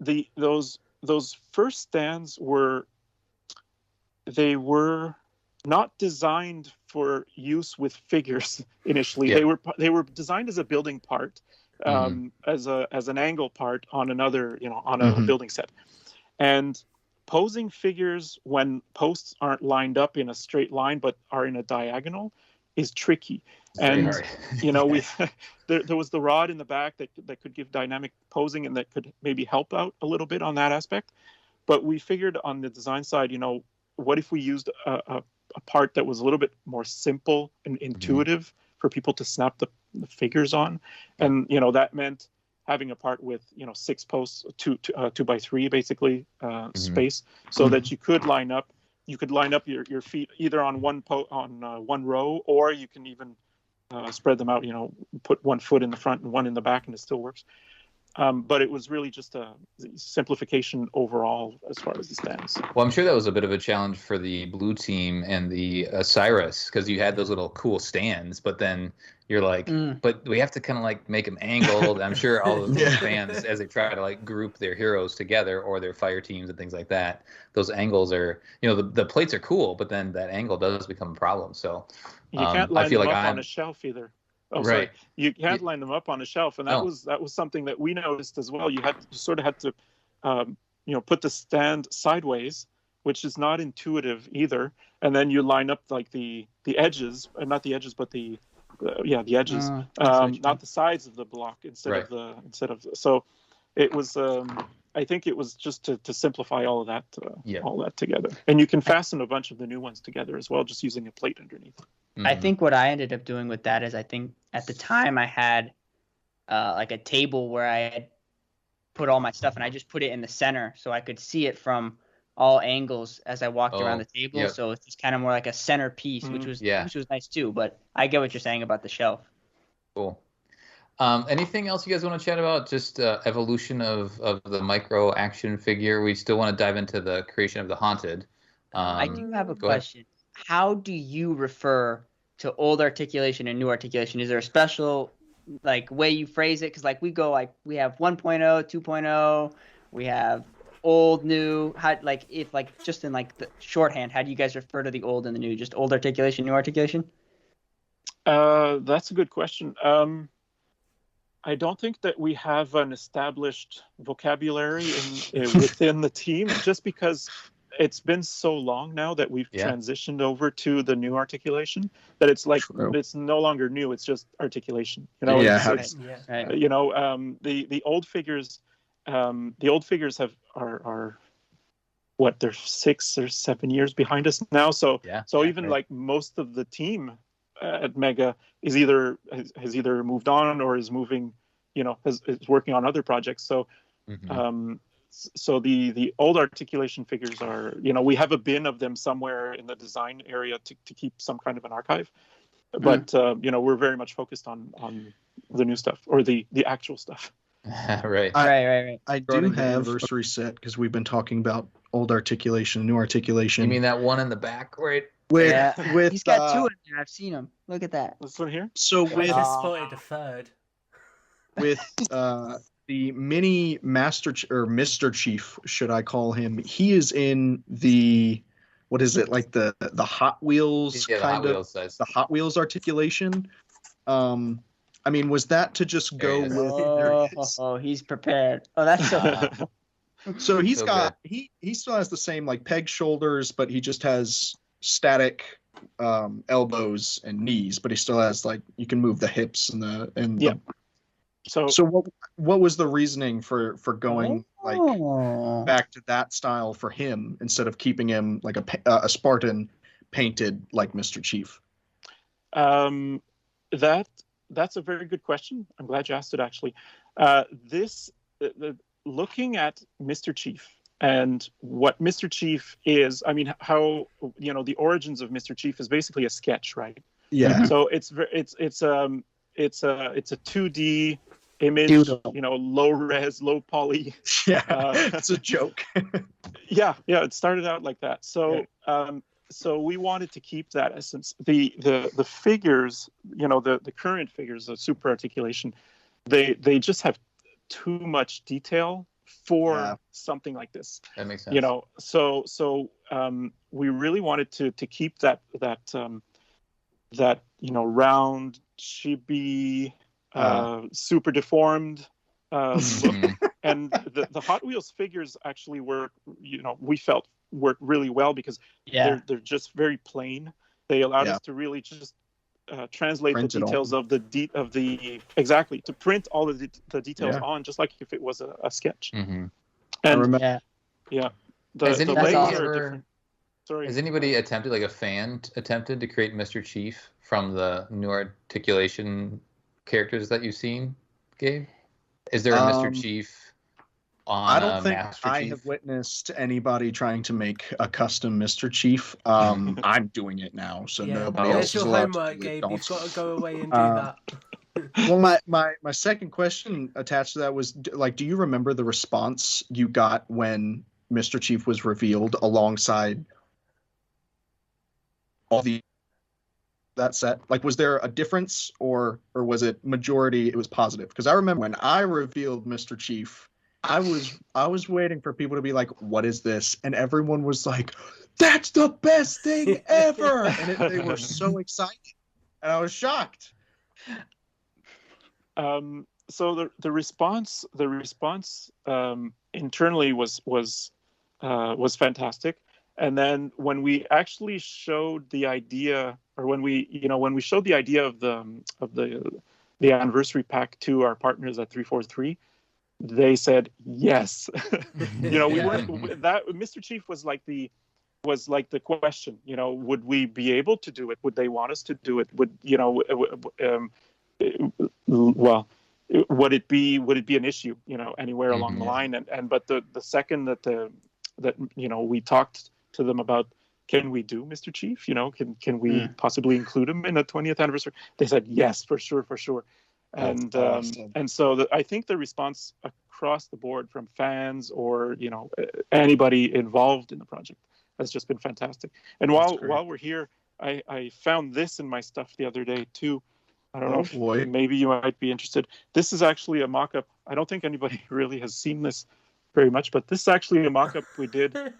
those first stands were not designed for use with figures initially. They were designed as a building part, as an angle part on another, on a building set. And posing figures when posts aren't lined up in a straight line but are in a diagonal is tricky. And there was the rod in the back that could give dynamic posing, and that could maybe help out a little bit on that aspect. But we figured on the design side, what if we used a part that was a little bit more simple and intuitive for people to snap the figures on? And that meant having a part with 6 posts, 2x3 basically space, so that you could line up your feet either on one row, or you can even spread them out, put one foot in the front and one in the back, and it still works. But it was really just a simplification overall as far as the stands. Well, I'm sure that was a bit of a challenge for the blue team and the Cyrus, because you had those little cool stands, but then you're like, but we have to kind of like make them angled. I'm sure all of the fans, as they try to like group their heroes together or their fire teams and things like that, those angles are, the plates are cool, but then that angle does become a problem. So you can't line I feel them like up on a shelf either. Oh, right. Sorry. You can't line them up on a shelf, and that was something that we noticed as well. You sort of had to, put the stand sideways, which is not intuitive either, and then you line up like the edges, not the edges, but the edges, not the sides of the block instead of. So it was. I think it was just to simplify all of that, all that together, and you can fasten a bunch of the new ones together as well, just using a plate underneath. I think what I ended up doing with that is I think at the time I had like a table where I had put all my stuff, and I just put it in the center so I could see it from all angles as I walked around the table. Yep. So it's just kind of more like a center piece, which was nice too. But I get what you're saying about the shelf. Cool. Anything else you guys want to chat about? Just evolution of the micro action figure. We still want to dive into the creation of the Haunted. I do have a question. How do you refer to old articulation and new articulation? Is there a special like way you phrase it? Because like we have 1.0, 2.0, we have old, new. How if just in like the shorthand, how do you guys refer to the old and the new? Just old articulation, new articulation? That's a good question. I don't think that we have an established vocabulary within the team, just because it's been so long now that we've transitioned over to the new articulation that it's like it's no longer new, it's just articulation. The old figures are what, they're 6 or 7 years behind us now, so like most of the team at Mega has either moved on or is moving, is working on other projects. So so the old articulation figures are, we have a bin of them somewhere in the design area to keep some kind of an archive, but we're very much focused on the new stuff, or the actual stuff. Right. I do have anniversary set, because we've been talking about old articulation, new articulation. You mean that one in the back, right? With he's got 2 in there. I've seen him. Look at that. This one here. So I just spotted a third. With the mini Mr. Chief, should I call him? He is in the, what is it, like the Hot Wheels the Hot Wheels articulation. I mean, was that to just go with? Oh, he's prepared. Oh, that's so. So he's got good. He still has the same like peg shoulders, but he just has static elbows and knees, but he still has like, you can move the hips and the. So what was the reasoning for going like back to that style for him instead of keeping him like a Spartan painted like Mr. Chief? That's a very good question. I'm glad you asked it, actually. Looking at Mr. Chief and what Mr. Chief is, I mean, how, the origins of Mr. Chief is basically a sketch, right? Yeah. So it's a 2D image, low res, low poly. Yeah, it's a joke. yeah, it started out like that. So so we wanted to keep that essence. The figures, the current figures of super articulation, they just have too much detail for something like this. That makes sense. So we really wanted to keep that round, chibi, super deformed, and the Hot Wheels figures actually work. We felt worked really well because they're just very plain. They allowed us to really just translate the details of exactly, to print all of the details on, just like if it was a sketch. And I remember. Has anybody different. Sorry. Has anybody attempted, like a fan attempted to create Mr. Chief from the new articulation characters that you've seen, Gabe? Is there a Mr. Chief on I don't think Master I Chief? have witnessed anybody trying to make a custom Mr. Chief. I'm doing it now, so nobody else is allowed to do it. Gabe. You've got to go away and do that. Well, my second question attached to that was, like, do you remember the response you got when Mr. Chief was revealed alongside all the that set? Like, was there a difference, or was it majority? It was positive, because I remember when I revealed Mr. Chief, I was waiting for people to be like, "What is this?" And everyone was like, "That's the best thing ever!" And they were so excited, and I was shocked. So the response internally was fantastic. And then when we actually showed the idea, or when we showed the idea of the anniversary pack to our partners at 343, they said yes. We weren't that Mr. Chief was like the question. Would we be able to do it? Would they want us to do it? Would it be an issue? Anywhere along the line? But the second that we talked to them about, can we do Mr. Chief? Can we possibly include him in the 20th anniversary? They said yes, for sure. And awesome. And so I think the response across the board from fans or anybody involved in the project has just been fantastic. And while we're here, I found this in my stuff the other day too. I don't know if maybe you might be interested. This is actually a mock-up. I don't think anybody really has seen this very much, but this is actually a mock-up we did a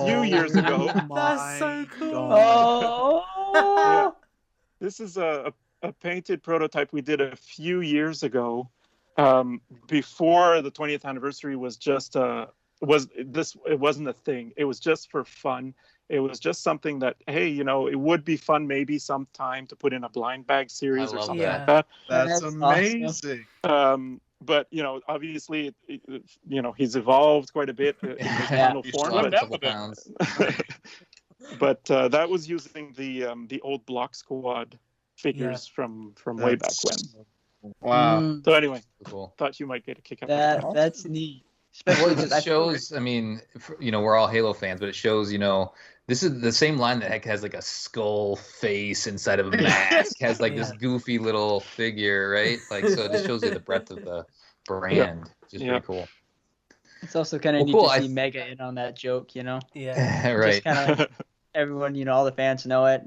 few years ago. That's so cool. Oh. This is a painted prototype we did a few years ago, before the 20th anniversary was just it wasn't a thing. It was just for fun. It was just something that, hey, it would be fun maybe sometime to put in a blind bag series or something like that. That's amazing. Awesome. But obviously, he's evolved quite a bit in his final form. But that was using the old Block Squad figures from way back when. Wow. So anyway, cool. Thought you might get a kick out of that. That's neat. Well, it shows. I mean, we're all Halo fans, but it shows. This is the same line that has like a skull face inside of a mask. Has like this goofy little figure, right? Like, so it just shows you the breadth of the brand. Which is pretty cool. It's also kind of neat to see Mega in on that joke, Yeah, right. Just kind of everyone, all the fans know it,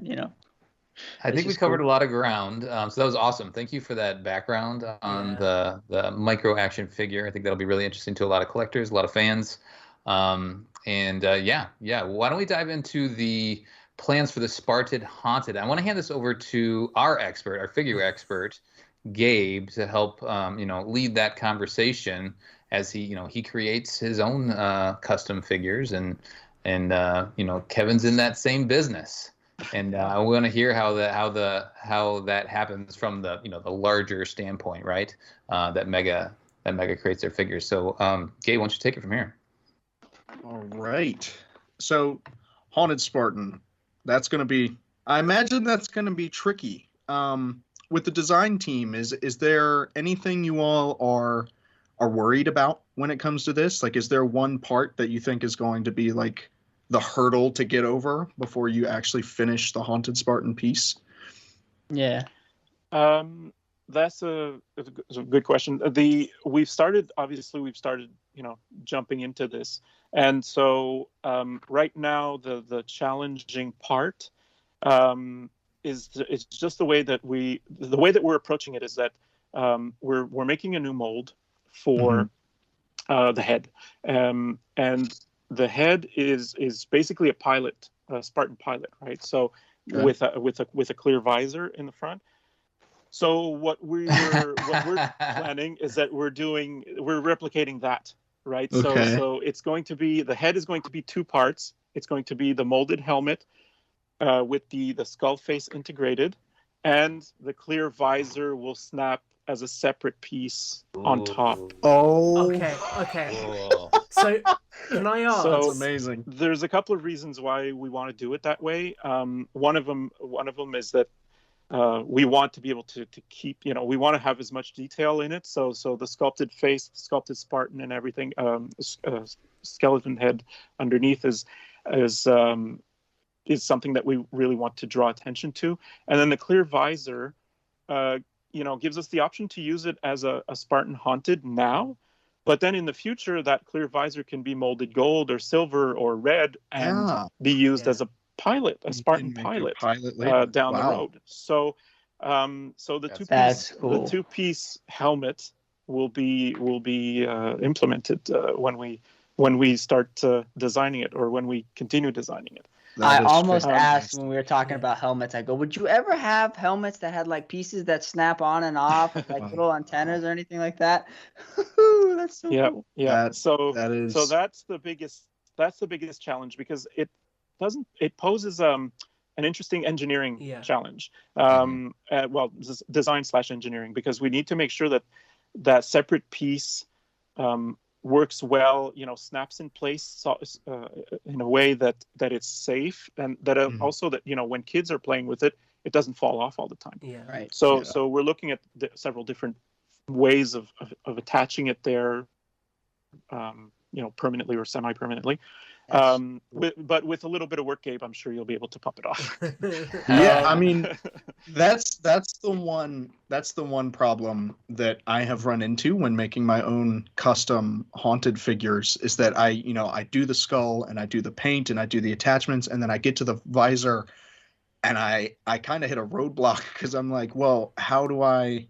I think we covered a lot of ground, so that was awesome. Thank you for that background on the micro action figure. I think that'll be really interesting to a lot of collectors, a lot of fans. Why don't we dive into the plans for the Spartan Haunted? I want to hand this over to our figure expert, Gabe, to help lead that conversation as he creates his own custom figures, and Kevin's in that same business. And I want to hear how that happens from the the larger standpoint, right? That Mega creates their figures. So, Gabe, why don't you take it from here? All right. So, Haunted Spartan, I imagine that's going to be tricky. With the design team, is there anything you all are worried about when it comes to this? Like, is there one part that you think is going to be like the hurdle to get over before you actually finish the Haunted Spartan piece? Yeah. That's a good question. We've started jumping into this. And so right now the challenging part is just the way that we're approaching it is that we're making a new mold for the head. And the head is basically a Spartan pilot, right? So with a clear visor in the front. So what we're planning is that we're replicating that, right? Okay. So it's going to be, the head is going to be two parts. It's going to be the molded helmet with the skull face integrated, and the clear visor will snap as a separate piece on top. Oh. Okay. So can I ask? So that's amazing. There's a couple of reasons why we want to do it that way. One of them is that we want to be able to keep, we want to have as much detail in it. So the sculpted face, sculpted Spartan, and everything, skeleton head underneath is something that we really want to draw attention to. And then the clear visor, gives us the option to use it as a Spartan Haunted now. But then in the future, that clear visor can be molded gold or silver or red and be used as pilot, a Spartan pilot, down the road. So the two-piece helmet will be implemented when we start designing it, or when we continue designing it. I almost asked when we were talking about helmets, I go, would you ever have helmets that had like pieces that snap on and off, like little antennas or anything like that? That's so cool. Yeah. So that's the biggest challenge, because it poses an interesting engineering challenge. Design/engineering, because we need to make sure that separate piece works well, snaps in place in a way that it's safe, and that also that when kids are playing with it, it doesn't fall off all the time. Right. So we're looking at several different ways of attaching it there, permanently or semi-permanently. But with a little bit of work, Gabe, I'm sure you'll be able to pop it off. I mean, that's the one problem that I have run into when making my own custom haunted figures, is that I do the skull and I do the paint and I do the attachments, and then I get to the visor and I kind of hit a roadblock, because I'm like, well, how do I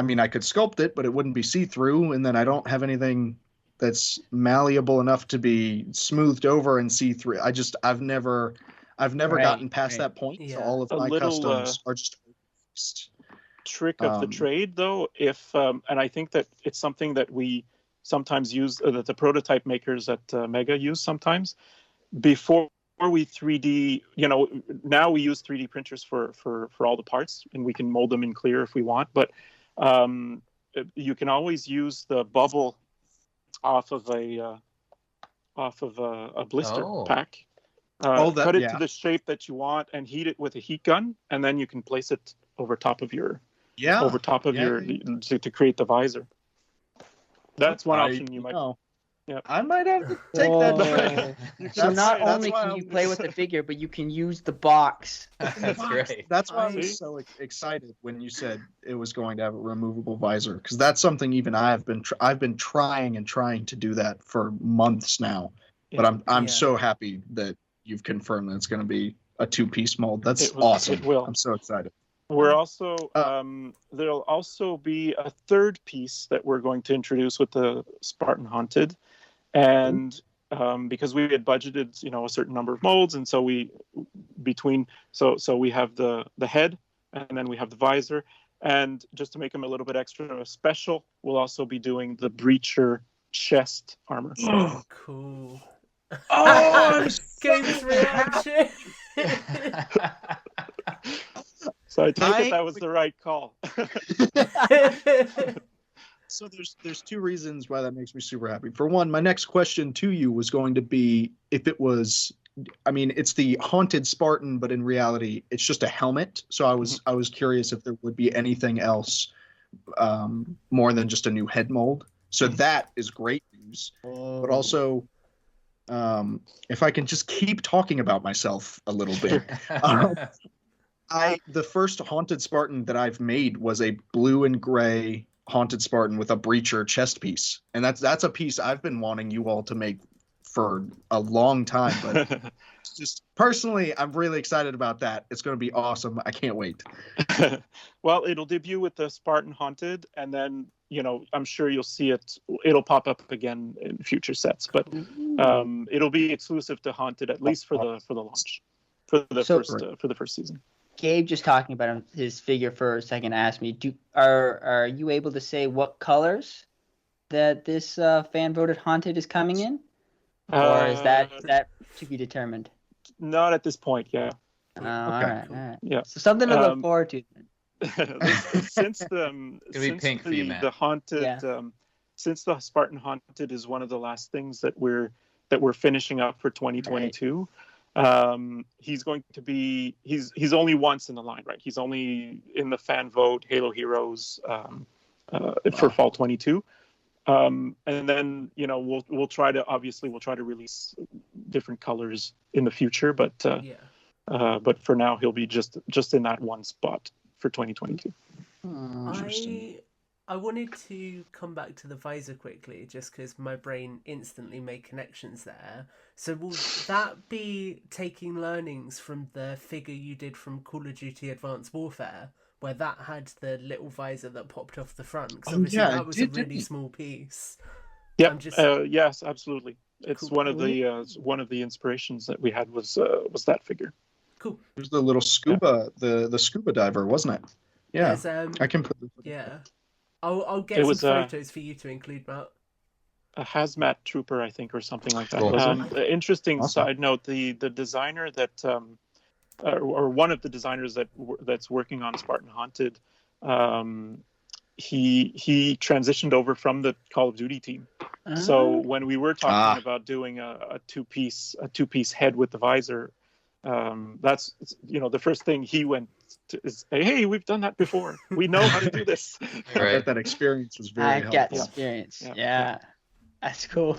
mean, I could sculpt it, but it wouldn't be see-through, and then I don't have anything that's malleable enough to be smoothed over and see through. I've never gotten past that point. So all of my customs are just trick of the trade, though. If and I think that it's something that we sometimes use, that the prototype makers at Mega use sometimes. Before we 3D, now we use 3D printers for all the parts, and we can mold them in clear if we want. But you can always use the bubble off of a blister pack. Cut it to the shape that you want and heat it with a heat gun, and then you can place it over top of your to create the visor. That's one option you might. Yeah, I might have to take that. So not only can you play with the figure, but you can use the box. That's great. That's why I was so excited when you said it was going to have a removable visor, because that's something even I've been trying to do that for months now. But I'm so happy that you've confirmed that it's going to be a two-piece mold. That's awesome. It will. I'm so excited. We're also there'll also be a third piece that we're going to introduce with the Spartan Haunted, and because we had budgeted a certain number of molds, and so we have the head, and then we have the visor, and just to make them a little bit extra special, we'll also be doing the breacher chest armor. Cool. Oh, Game's reaction. So I take it that was the right call. So there's two reasons why that makes me super happy. For one, my next question to you was going to be if it was, it's the Haunted Spartan, but in reality, it's just a helmet. So I was curious if there would be anything else more than just a new head mold. So that is great news. But also, if I can just keep talking about myself a little bit. The first Haunted Spartan that I've made was a blue and gray Haunted Spartan with a breacher chest piece, and that's a piece I've been wanting you all to make for a long time. But just personally, I'm really excited about that. It's going to be awesome. I can't wait. Well, it'll debut with the Spartan Haunted, and then I'm sure you'll see it. It'll pop up again in future sets, but it'll be exclusive to Haunted, at least for the launch for the first season. Gabe just talking about his figure for a second asked me, are you able to say what colors that this fan voted Haunted is coming in, or is that to be determined? Not at this point. Yeah. Okay. All right. Yeah. So something to look forward to. Since the Haunted, since the Spartan Haunted is one of the last things that we're finishing up for 2022. Right. He's only once in the line, right? He's only in the fan vote Halo Heroes for fall 22, and then we'll try to release different colors in the future, but for now he'll be just in that one spot for 2022. I wanted to come back to the visor quickly, just because my brain instantly made connections there. So will that be taking learnings from the figure you did from Call of Duty Advanced Warfare, where that had the little visor that popped off the front? Because obviously that was a really small piece. Yeah. Yes, absolutely. It's Cool. one of the inspirations that we had was that figure. Cool. There's the little scuba, the scuba diver, wasn't it? Yeah. I can put. Yeah. I'll get some photos for you to include, Matt. A hazmat trooper, I think, or something like that. Cool. Interesting side note: the designer that, or one of the designers that's working on Spartan Haunted, he transitioned over from the Call of Duty team. So when we were talking about doing a two-piece head with the visor, that's the first thing he went to is, hey, we've done that before. We know how to do this. Right. That experience was very helpful. I get experience. Yeah. That's cool.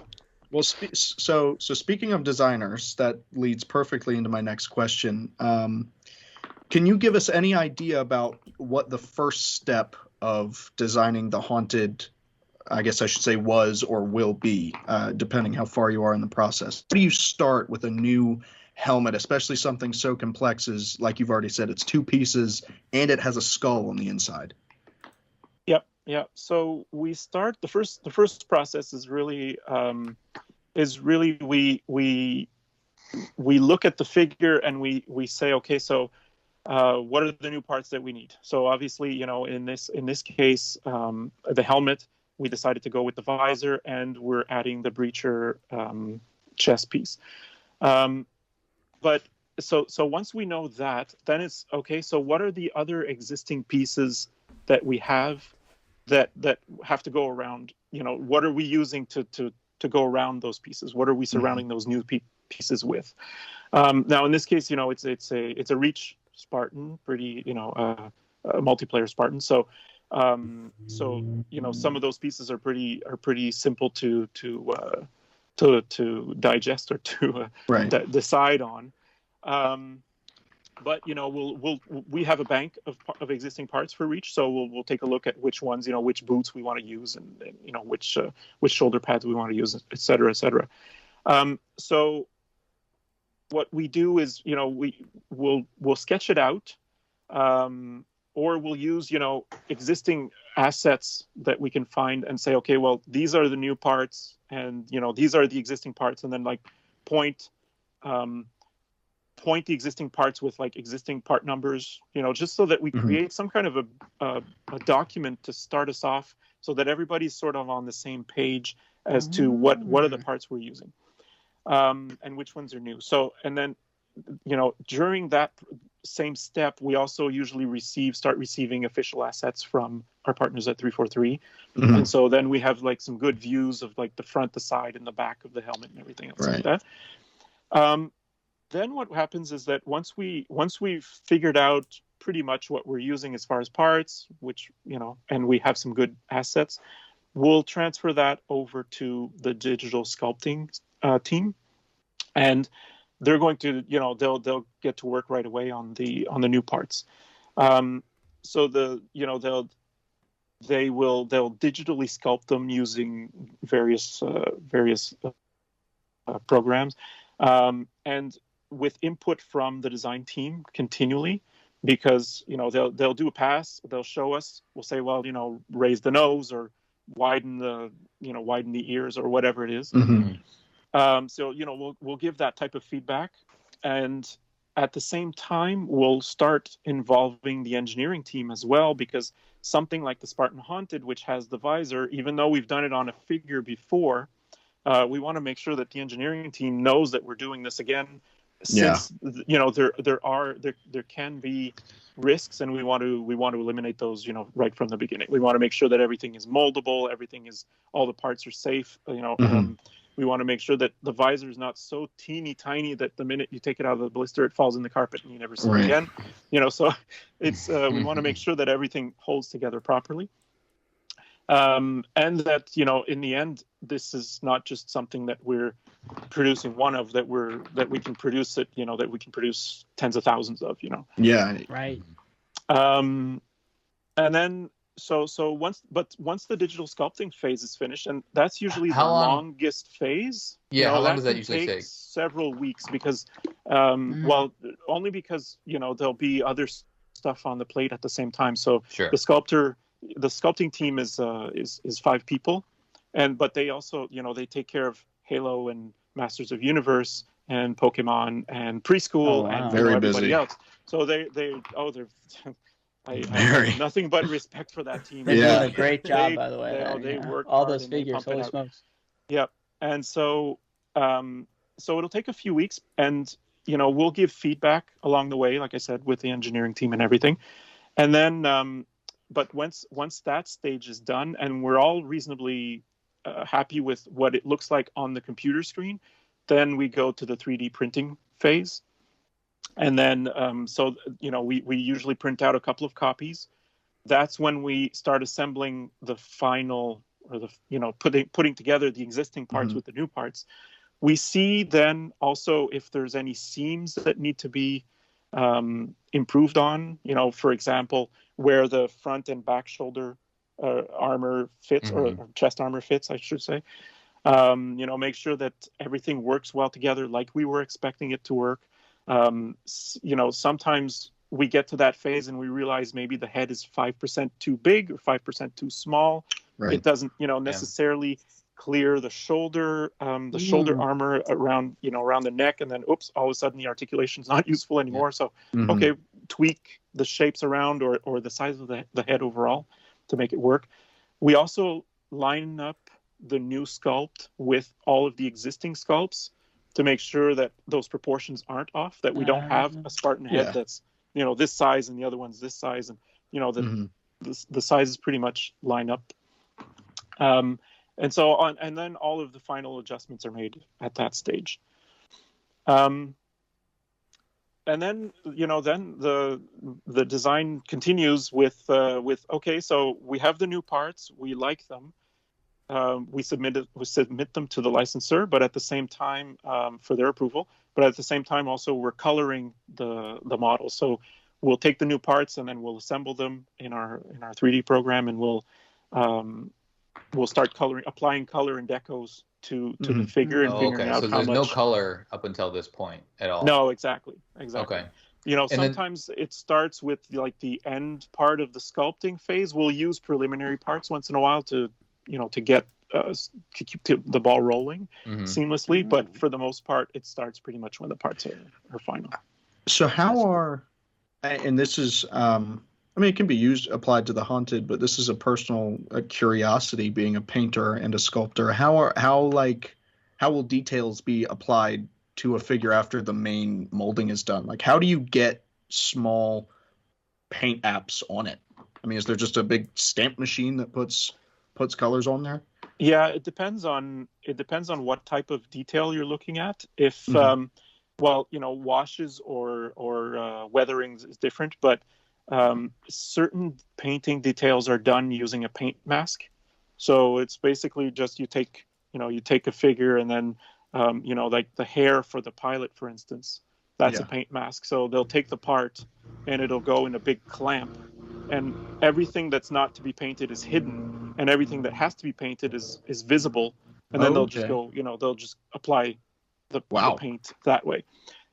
Well, so speaking of designers, that leads perfectly into my next question. Can you give us any idea about what the first step of designing the Haunted, I guess I should say, was or will be, depending how far you are in the process? How do you start with a new helmet, especially something so complex as, like you've already said, it's two pieces and it has a skull on the inside? Yeah. So we start the first process is really we look at the figure and we say, okay, so what are the new parts that we need? So obviously, in this case, the helmet, we decided to go with the visor, and we're adding the breacher chest piece. But so once we know that, then it's okay. So what are the other existing pieces that we have that have to go around? What are we using to go around those pieces? What are we surrounding those new pieces with? Now in this case, it's a reach Spartan, pretty a multiplayer Spartan. So some of those pieces are pretty simple to digest or to decide on. But we have a bank of existing parts for Reach, so we'll take a look at which ones, which boots we want to use, and which shoulder pads we want to use, et cetera, et cetera. So what we do is we'll sketch it out, or we'll use existing assets that we can find and say, okay, well, these are the new parts, and these are the existing parts, and then point the existing parts with existing part numbers, just so that we create some kind of a document to start us off, so that everybody's sort of on the same page as to what are the parts we're using, and which ones are new. So, and then during that same step, we also usually start receiving official assets from our partners at 343, and so then we have some good views of the front, the side, and the back of the helmet and everything else like that. Then what happens is that once we've figured out pretty much what we're using as far as parts, which and we have some good assets, we'll transfer that over to the digital sculpting team, and they're going to they'll get to work right away on the new parts. So they'll digitally sculpt them using various programs, and with input from the design team continually, because they'll do a pass, they'll show us, we'll say, well, raise the nose or widen the ears or whatever it is. So we'll give that type of feedback, and at the same time we'll start involving the engineering team as well, because something like the Spartan Haunted, which has the visor, even though we've done it on a figure before, we want to make sure that the engineering team knows that we're doing this again, since there can be risks, and we want to eliminate those right from the beginning. We want to make sure that everything is moldable, all the parts are safe. We want to make sure that the visor is not so teeny tiny that the minute you take it out of the blister, it falls in the carpet and you never see it again. So it's we want to make sure that everything holds together properly. And that in the end, this is not just something that we're producing one of, that we can produce it, that we can produce tens of thousands of, Yeah. Right. And then once the digital sculpting phase is finished, and that's usually the How long? longest phase. Yeah, how long does that usually take? take? Several weeks, because well, only because there'll be other stuff on the plate at the same time. So Sure. the sculpting team is 5 people, but they also they take care of Halo and Masters of Universe and Pokemon and preschool and Very everybody busy. else. So they're I have nothing but respect for that team. They're doing a great job, by the way. They work all hard those and they figures. pump it Holy out. smokes! Yep. And so it'll take a few weeks, and we'll give feedback along the way, like I said, with the engineering team and everything. And then, but once that stage is done, and we're all reasonably happy with what it looks like on the computer screen, then we go to the 3D printing phase. And then, we usually print out a couple of copies. That's when we start assembling the final, or putting together the existing parts with the new parts. We see then also if there's any seams that need to be improved on. For example, where the front and back shoulder armor fits, or chest armor fits, I should say. Make sure that everything works well together, like we were expecting it to work. Sometimes we get to that phase and we realize maybe the head is 5% too big or 5% too small. Right. It doesn't, necessarily clear the shoulder armor around the neck, and then all of a sudden the articulation is not useful anymore. So okay, tweak the shapes around or the size of the head overall to make it work. We also line up the new sculpt with all of the existing sculpts to make sure that those proportions aren't off, that we don't have a Spartan head that's this size and the other one's this size, and the sizes pretty much line up. And so on, and then all of the final adjustments are made at that stage. And then the design continues with okay, so we have the new parts, we like them. We submit them to the licensor, but at the same time for their approval. But at the same time, also we're coloring the model. So we'll take the new parts and then we'll assemble them in our 3D program, and we'll start applying color and decos to the figure and figuring out so how there's much. no color up until this point at all. No, exactly. Okay. Sometimes it starts with the end part of the sculpting phase. We'll use preliminary parts once in a while to get to keep the ball rolling seamlessly, but for the most part, it starts pretty much when the parts are final. So and this is, it can be applied to the Haunted, but this is a personal curiosity, being a painter and a sculptor. How will details be applied to a figure after the main molding is done? Like, how do you get small paint apps on it? Is there just a big stamp machine that puts colors on there? Yeah, it depends on what type of detail you're looking at. If washes or weatherings is different, but certain painting details are done using a paint mask. So it's basically just you take a figure, and then like the hair for the pilot, for instance, that's a paint mask. So they'll take the part and it'll go in a big clamp, and everything that's not to be painted is hidden, and everything that has to be painted is visible. And then they'll just go, they'll just apply the paint that way.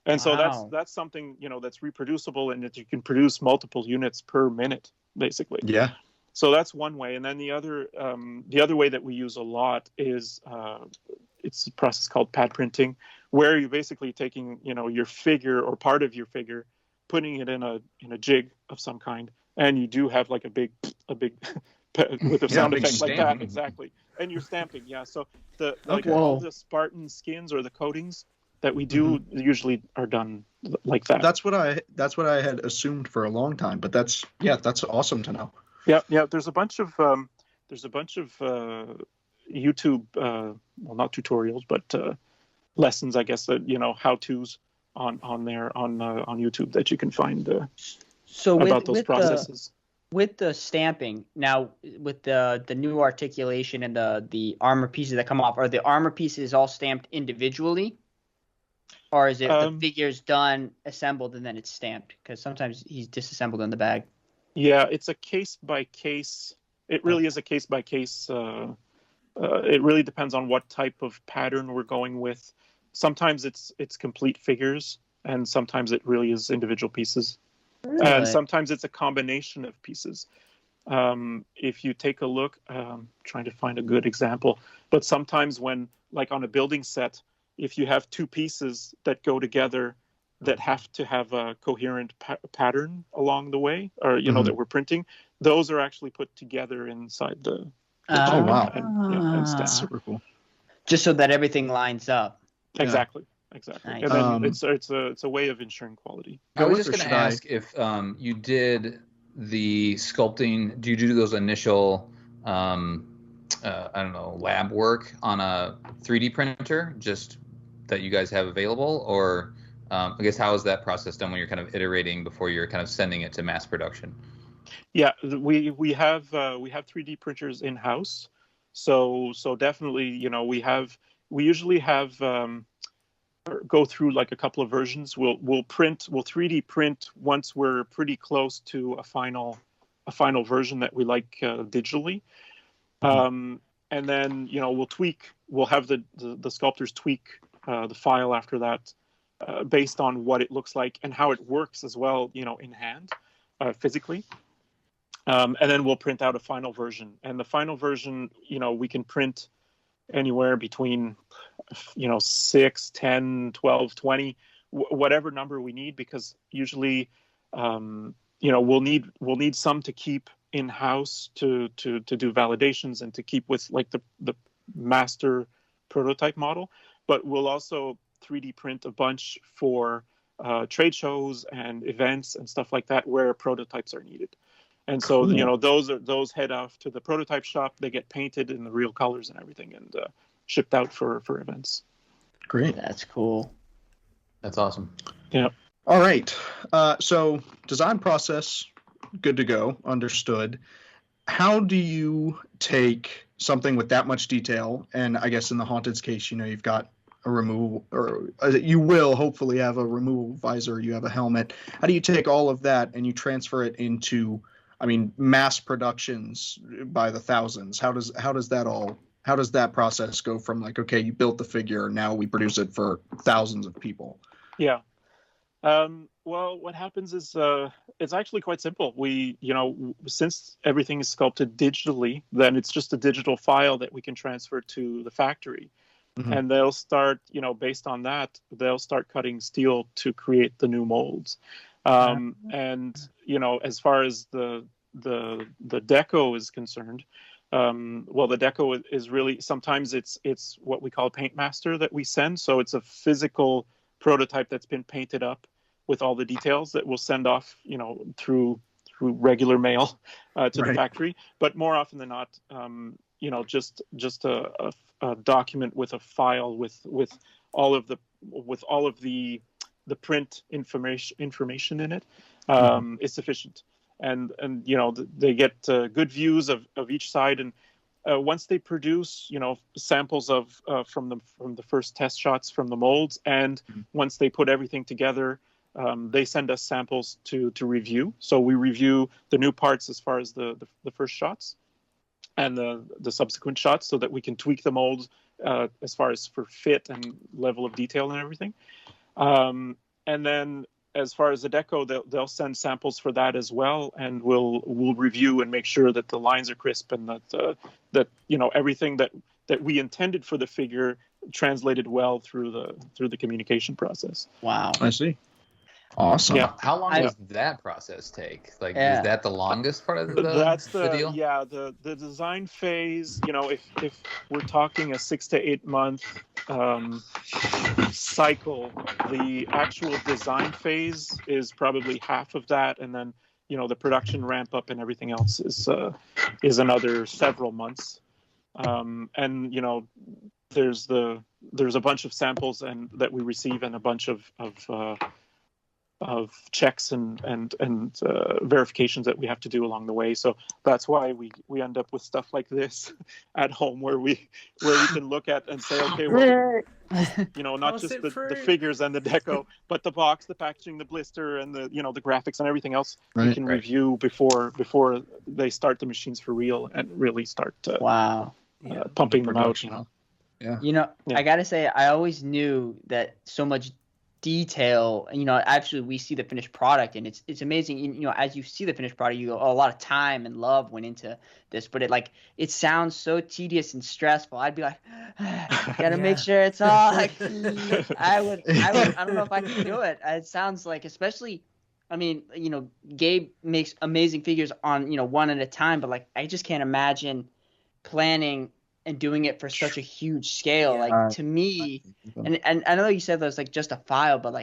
And so that's something, that's reproducible, and that you can produce multiple units per minute, basically. Yeah. So that's one way. And then the other way that we use a lot is it's a process called pad printing, where you're basically taking, your figure or part of your figure, putting it in a jig of some kind, and you do have like a big with a sound effect like that, exactly. And you're stamping, So all the Spartan skins or the coatings that we do usually are done like that. That's what I had assumed for a long time, but that's awesome to know. Yeah. There's a bunch of YouTube, not tutorials, but lessons, I guess, that how-tos on YouTube that you can find about those processes. With the stamping now, with the new articulation and the armor pieces that come off, are the armor pieces all stamped individually, or is it the figure's done, assembled, and then it's stamped? Because sometimes he's disassembled in the bag. Yeah, it's a case by case. It really is a case by case. It really depends on what type of pattern we're going with. Sometimes it's complete figures, and sometimes it really is individual pieces. Really? And sometimes it's a combination of pieces. If you take a look, trying to find a good example, but sometimes when, like on a building set, if you have two pieces that go together that have to have a coherent pattern along the way, or, that we're printing, those are actually put together inside the Oh, wow. and stamped. Super cool. Just so that everything lines up. Exactly. Nice. And then it's a way of ensuring quality. I was just going to ask if you did the sculpting. Do you do those initial, I don't know, lab work on a 3D printer, just that you guys have available, or I guess how is that process done when you're kind of iterating before you're kind of sending it to mass production? Yeah, we have 3D printers in house, so definitely, we usually have go through like a couple of versions. We'll 3D print once we're pretty close to a final version that we like digitally, and then we'll have the sculptors tweak the file after that based on what it looks like and how it works as well, in hand, physically. And then we'll print out a final version. And the final version, we can print anywhere between, 6, 10, 12, 20, whatever number we need, because usually, we'll need some to keep in house to do validations and to keep with like the master prototype model. But we'll also 3D print a bunch for trade shows and events and stuff like that where prototypes are needed. And so, Cool. those head off to the prototype shop. They get painted in the real colors and everything, and shipped out for events. Great. That's cool. That's awesome. Yeah. All right. So design process, good to go. Understood. How do you take something with that much detail? And I guess in the Haunted's case, you've got a removal, or you will hopefully have a removable visor. You have a helmet. How do you take all of that and you transfer it into, mass productions by the thousands? How does that process go from like, okay, you built the figure, now we produce it for thousands of people? Yeah. Well, what happens is it's actually quite simple. We, since everything is sculpted digitally, then it's just a digital file that we can transfer to the factory. Mm-hmm. And they'll start, based on that, they'll start cutting steel to create the new molds. And, as far as the deco is concerned, the deco is really, sometimes it's what we call a paint master that we send. So it's a physical prototype that's been painted up with all the details that we'll send off, through regular mail to the factory. But more often than not, just a document with a file with all of the print information in it is sufficient. And they get good views of each side, and once they produce samples of from the first test shots from the molds, and once they put everything together, they send us samples to review. So we review the new parts as far as the first shots and the subsequent shots, so that we can tweak the molds as far as for fit and level of detail and everything. And then as far as the deco, they'll send samples for that as well, and we'll review and make sure that the lines are crisp and that everything that we intended for the figure translated well through the communication process. Wow. I see. Awesome. Yeah. How long does that process take? Like, is that the longest part of the deal? Yeah, the design phase, if we're talking a 6 to 8 month cycle, the actual design phase is probably half of that, and then the production ramp up and everything else is another several months. And there's a bunch of samples and that we receive, and a bunch of checks and verifications that we have to do along the way. So that's why we end up with stuff like this at home, where we can look at and say, okay, well, not just the figures and the deco, but the box, the packaging, the blister, and the the graphics and everything else. We can review before they start the machines for real and really start pumping them out. Yeah. I gotta say, I always knew that so much detail. Actually, we see the finished product, and it's amazing. As you see the finished product, you go, oh, a lot of time and love went into this, but it sounds so tedious and stressful. I'd be like, gotta make sure it's all. I don't know if I could do it. It sounds like, especially, Gabe makes amazing figures on one at a time, but I just can't imagine planning and doing it for such a huge scale. To me, and I know you said that was just a file, but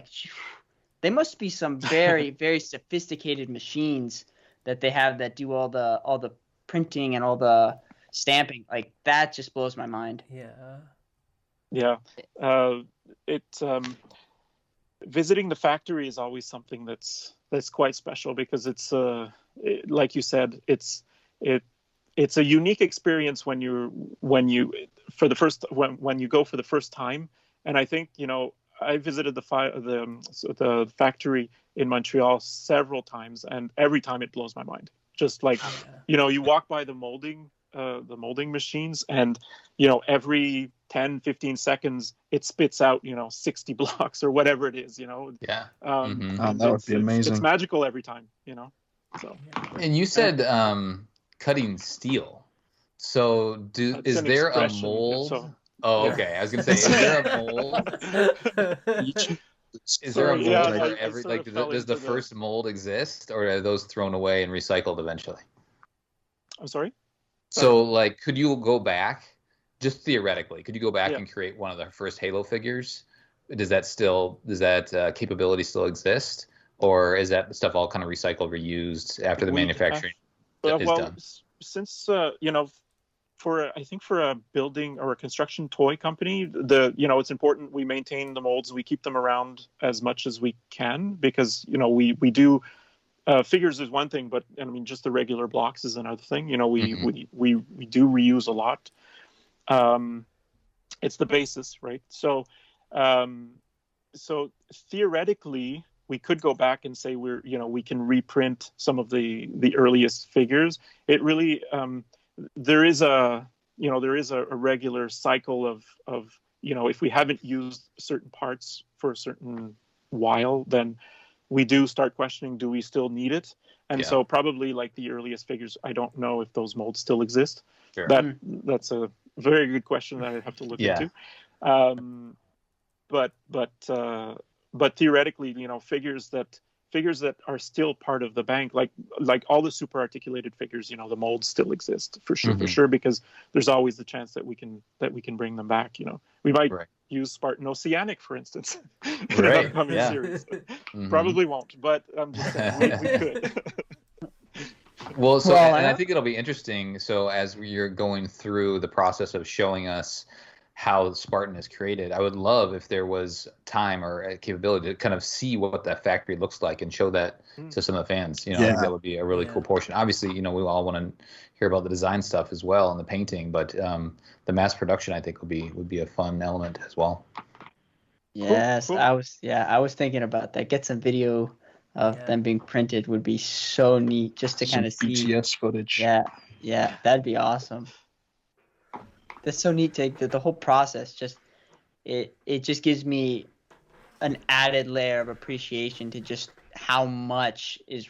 they must be some very, very sophisticated machines that they have that do all the printing and all the stamping. That just blows my mind. Visiting the factory is always something that's quite special, because it's like you said, it's a unique experience when you go for the first time. And I think I visited the factory in Montreal several times, and every time it blows my mind. Just you walk by the molding machines, and every 10-15 seconds it spits out 60 blocks or whatever it is. That would be amazing. It's magical every time. So. And you said cutting steel. So is there a mold? Oh, okay. I was gonna say, is there a mold? Is there a mold for every? Does the first mold exist, or are those thrown away and recycled eventually? I'm sorry. So, could you go back, just theoretically? Could you go back and create one of the first Halo figures? Does that capability still exist, or is that stuff all kind of recycled, reused after the manufacturing is done? Since for a building or a construction toy company, it's important we maintain the molds. We keep them around as much as we can, because we do figures is one thing, but just the regular blocks is another thing. We do reuse a lot. It's the basis, right? So theoretically, we could go back and say we can reprint some of the earliest figures. It really there is a regular cycle of if we haven't used certain parts for a certain while, then we do start questioning, do we still need it? And so probably the earliest figures, I don't know if those molds still exist. Sure. That's a very good question that I'd have to look into. But theoretically, figures that are still part of the bank, like all the super articulated figures, the molds still exist for sure, because there's always the chance that we can bring them back. We might use Spartan Oceanic, for instance, in an upcoming series. Probably won't, but I'm just saying we could. Well, and I think it'll be interesting. So as you're going through the process of showing us how Spartan is created, I would love if there was time or a capability to kind of see what that factory looks like and show that to some of the fans. I think that would be a really cool portion. Obviously, we all want to hear about the design stuff as well and the painting, but the mass production, I think, would be a fun element as well. Yes, cool. I was thinking about that. Get some video of them being printed would be so neat, just to kind of see BTS footage. Yeah, that'd be awesome. That's so neat to the whole process. It just gives me an added layer of appreciation to just how much is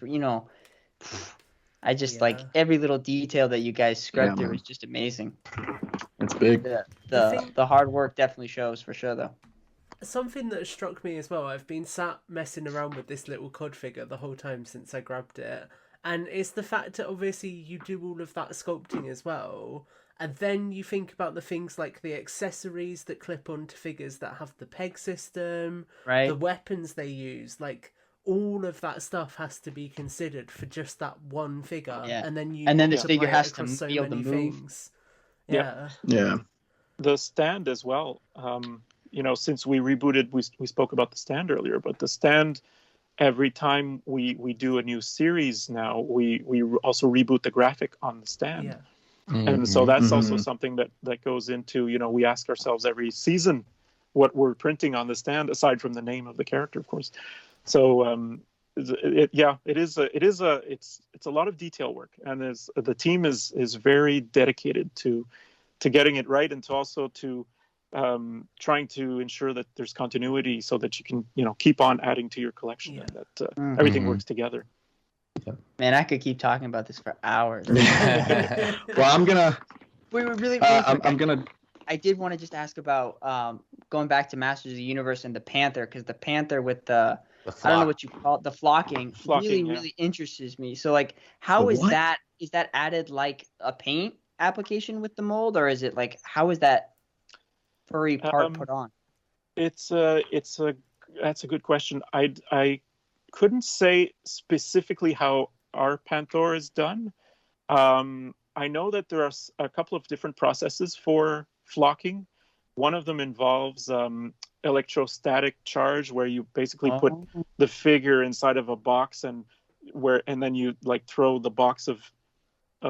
I just every little detail that you guys scrubbed through is just amazing. It's big. The hard work definitely shows for sure, though. Something that struck me as well, I've been sat messing around with this little COD figure the whole time since I grabbed it, and it's the fact that obviously you do all of that sculpting as well, and then you think about the things like the accessories that clip onto figures that have the peg system, the weapons they use, all of that stuff has to be considered for just that one figure, and then this figure has to so be able to move. Things. Yeah. The stand as well. Since we rebooted, we spoke about the stand earlier, but the stand, every time we do a new series now, we also reboot the graphic on the stand. And so that's also something that goes into, we ask ourselves every season, what we're printing on the stand, aside from the name of the character, of course. So it's a lot of detail work, and the team is very dedicated to getting it right, and to also to trying to ensure that there's continuity, so that you can keep on adding to your collection, and that everything works together. Man, I could keep talking about this for hours. Well, I'm gonna. We were really. I'm gonna. I did want to just ask about going back to Masters of the Universe and the Panther, because the Panther with the I don't know what you call it, the flocking really interests me. So like, how is that? Is that added like a paint application with the mold, or is it like, how is that furry part put on? That's a good question. I couldn't say specifically how our Panther is done. I know that there are a couple of different processes for flocking. One of them involves electrostatic charge, where you basically put the figure inside of a box, and then you like throw the box of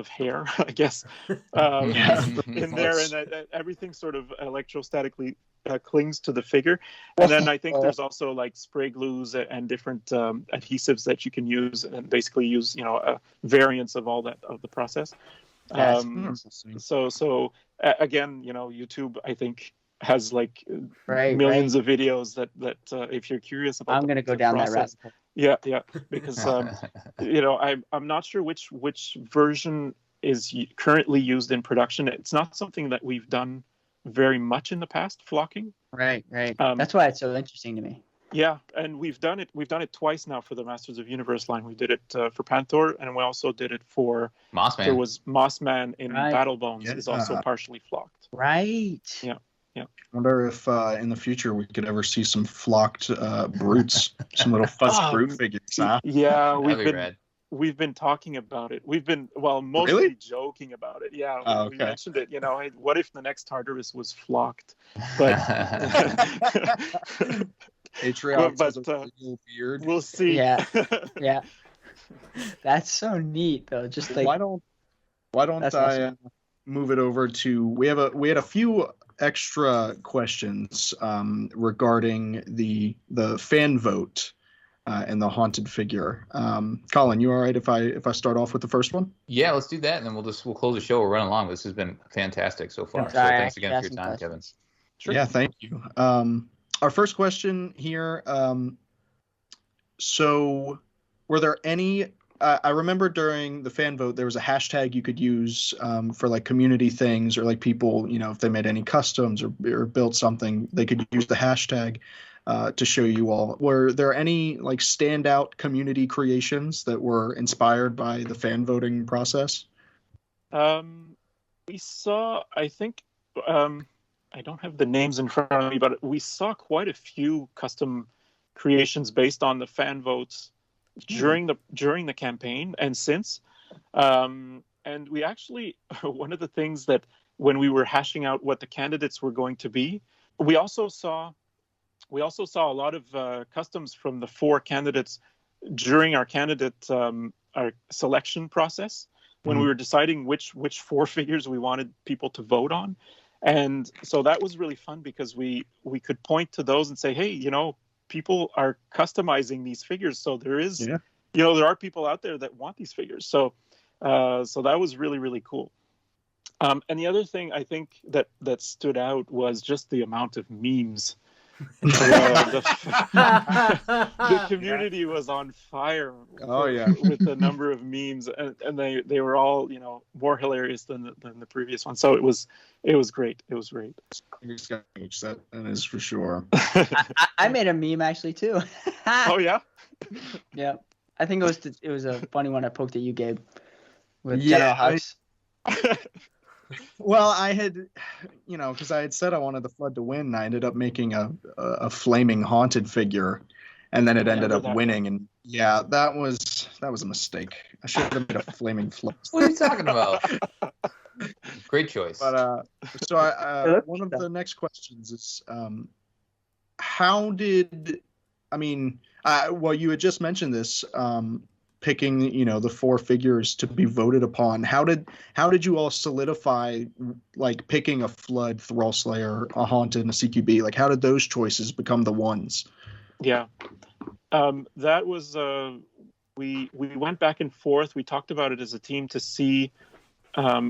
hair, I guess, in there, and everything sort of electrostatically clings to the figure. And then I think there's also like spray glues and different adhesives that you can use, and basically use variants of all that of the process. So again, YouTube, I think, has like millions of videos that if you're curious about, I'm gonna go down that rabbit hole. Yeah, because I'm not sure which version is currently used in production. It's not something that we've done very much in the past, flocking. Right. That's why it's so interesting to me. Yeah, and we've done it twice now for the Masters of Universe line. We did it for Panther, and we also did it for Mossman. There was Mossman in Battle Bones is also partially flocked. Right. Yeah. I wonder if in the future we could ever see some flocked brutes, some little fuzz brute figures. Huh? Yeah, we've been talking about it. We've been mostly joking about it. Yeah, we mentioned it. Hey, what if the next Tartarus was flocked? But Atriox has a real beard. We'll see. Yeah. That's so neat, though. Just like, why don't I move it over to we had a few extra questions regarding the fan vote and the haunted figure. Colin, you all right if I start off with the first one? Yeah, let's do that, and then we'll close the show. We'll run along. This has been fantastic so far. So thanks again for your time, Kevin. Sure. Yeah, thank you. Our first question here. So, were there any? I remember during the fan vote, there was a hashtag you could use for like community things, or like people, if they made any customs or built something, they could use the hashtag to show you all. Were there any like standout community creations that were inspired by the fan voting process? We saw, I think, I don't have the names in front of me, but we saw quite a few custom creations based on the fan votes during the campaign and since. And we actually, one of the things that when we were hashing out what the candidates were going to be, we also saw a lot of customs from the 4 candidates during our our selection process, when we were deciding which 4 figures we wanted people to vote on. And so that was really fun, because we could point to those and say, hey, people are customizing these figures, so there is there are people out there that want these figures. So that was really, really cool. And the other thing I think that stood out was just the amount of memes. The community was on fire with the number of memes, and they were all more hilarious than the previous one. So it was great. It was great. That is for sure. I made a meme actually too. Oh yeah. Yeah, I think it was a funny one I poked at you, Gabe, with General Hux. Well, I had, because I had said I wanted the Flood to win, and I ended up making a flaming haunted figure, and then it ended up winning. And yeah, that was a mistake. I should have made a flaming flood. What are you talking about? Great choice. But one of the next questions is, how did? Well, you had just mentioned this. picking, the 4 figures to be voted upon, how did you all solidify like picking a Flood, Thrall Slayer, a Haunted, and a CQB? Like, how did those choices become the ones? Yeah, that was we went back and forth. We talked about it as a team to see.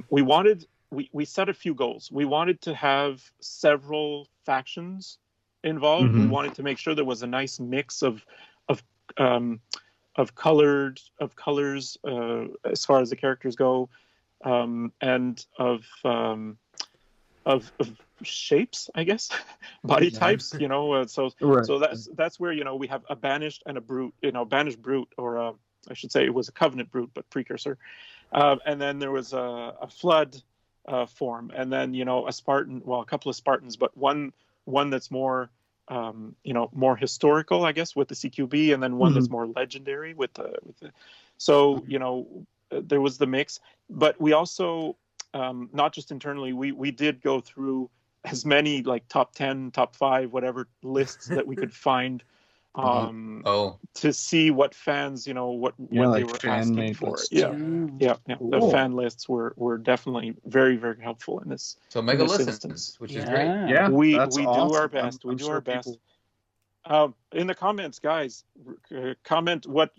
We set a few goals. We wanted to have several factions involved. Mm-hmm. We wanted to make sure there was a nice mix of colors as far as the characters go, and of shapes, I guess, body types. So that's where we have a banished and a brute. Banished brute, or I should say it was a covenant brute, but precursor. And then there was a flood form, and then a Spartan. Well, a couple of Spartans, but one that's more more historical, I guess, with the CQB, and then one that's more legendary with the. So there was the mix, but we also not just internally, we did go through as many like top 10, top 5, whatever lists that we could find. To see what fans, what they were asking for. Lists. Yeah. Cool. The fan lists were definitely very, very helpful in this. So Mega listens, instance. which is great. Yeah, we awesome. do our best. We I'm do sure our best. In the comments, guys, comment what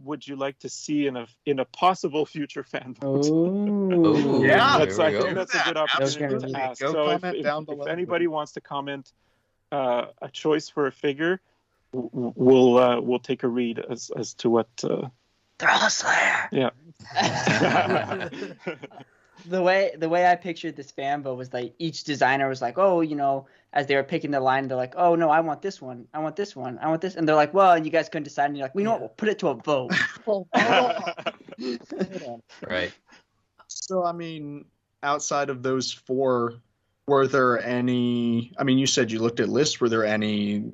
would you like to see in a possible future fan vote. Oh, yeah, I think that's a good opportunity to ask. So if anybody wants to comment a choice for a figure, we'll take a read as to what. Thrall Slayer. Yeah. The way I pictured this fan vote was like each designer was like, as they were picking the line, they're like, oh no, I want this one, I want this one, I want this, and they're like, well, and you guys couldn't decide, and you're like, we know what, we'll put it to a vote. Right. So outside of those 4, were there any? You said you looked at lists. Were there any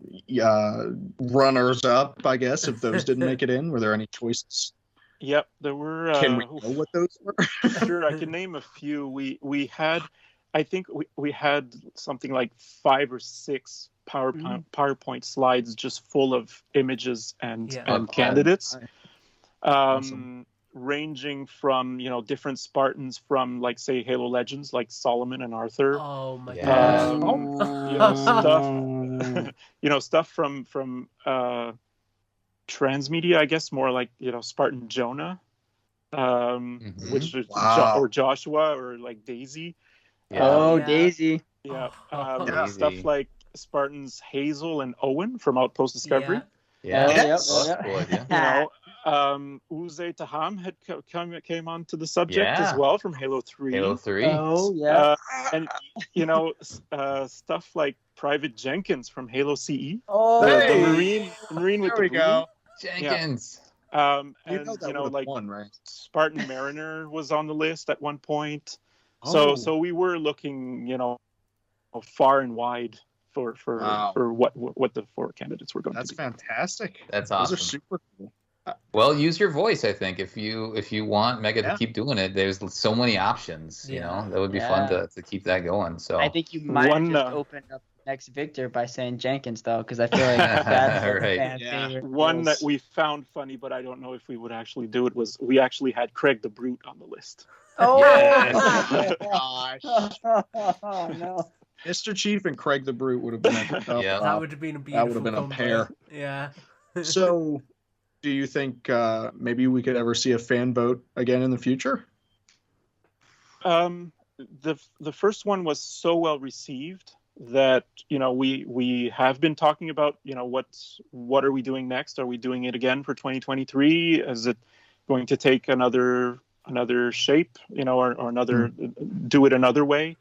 runners up? I guess if those didn't make it in, were there any choices? Yep, there were. Can we know what those were? Sure, I can name a few. We had, I think we had something like 5 or 6 PowerPoint slides just full of images and candidates, Awesome. ranging from different Spartans from like say Halo Legends like Solomon and Arthur. Oh my god! Stuff from transmedia, I guess, more like Spartan Jonah, which is or Joshua, or like Daisy. Daisy. Stuff like Spartans Hazel and Owen from Outpost Discovery. Uze Taham had came onto the subject as well from Halo 3. Halo 3. Oh yeah. And stuff like Private Jenkins from Halo CE. Oh, the Marine with there we go. Jenkins. And like one, right? Spartan Mariner was on the list at one point. So we were looking, far and wide for what the 4 candidates were going to be. That's fantastic. That's awesome. Those are super cool. Well, use your voice. I think if you want Mega to keep doing it, there's so many options. That would be fun to keep that going. So I think you might have just opened up next Victor by saying Jenkins though, because I feel like that's right. favorite. One that we found funny, but I don't know if we would actually do it, was we actually had Craig the Brute on the list. Oh, yes. Oh no. Mr. Chief and Craig the Brute would have been that would have been a beautiful that would have been combo. a pair. Yeah. So do you think maybe we could ever see a fan vote again in the future? The first one was so well received that we have been talking about what are we doing next? Are we doing it again for 2023? Is it going to take another shape, or another do it another way,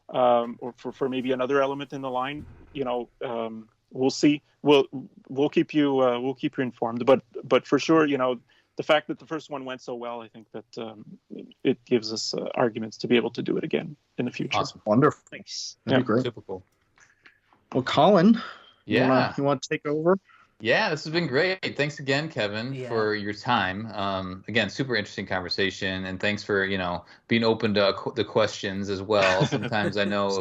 or for maybe another element in the line? We'll see. We'll keep you informed. But for sure, the fact that the first one went so well, I think that it gives us arguments to be able to do it again in the future. Awesome. Wonderful. That'd be great. Super cool. Well, Colin, you Yeah. want to take over? Yeah, this has been great. Thanks again, Kevin, for your time. Again, super interesting conversation, and thanks for being open to the questions as well. Sometimes I know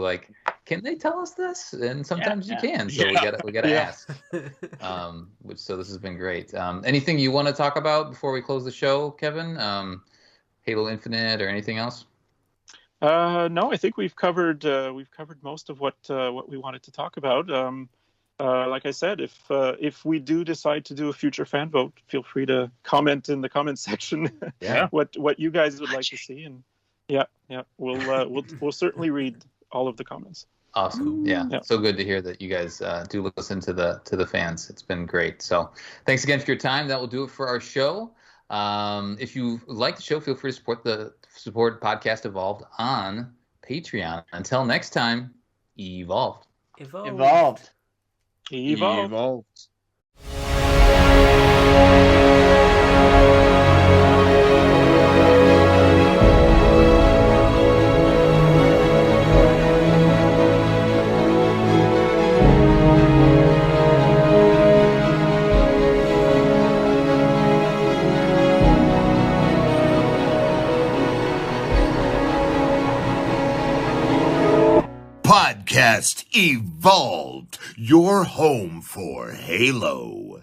can they tell us this? And sometimes you can, so we gotta ask. So this has been great. Anything you want to talk about before we close the show, Kevin? Halo Infinite or anything else? No, I think we've covered most of what we wanted to talk about. Like I said, if we do decide to do a future fan vote, feel free to comment in the comment section what you guys would like to see, and we'll certainly read all of the comments. Awesome. Yeah. So good to hear that you guys do listen to the fans. It's been great. So thanks again for your time. That will do it for our show. If you like the show, feel free to support Podcast Evolved on Patreon. Until next time, evolved. Evolved. Podcast Evolved, your home for Halo.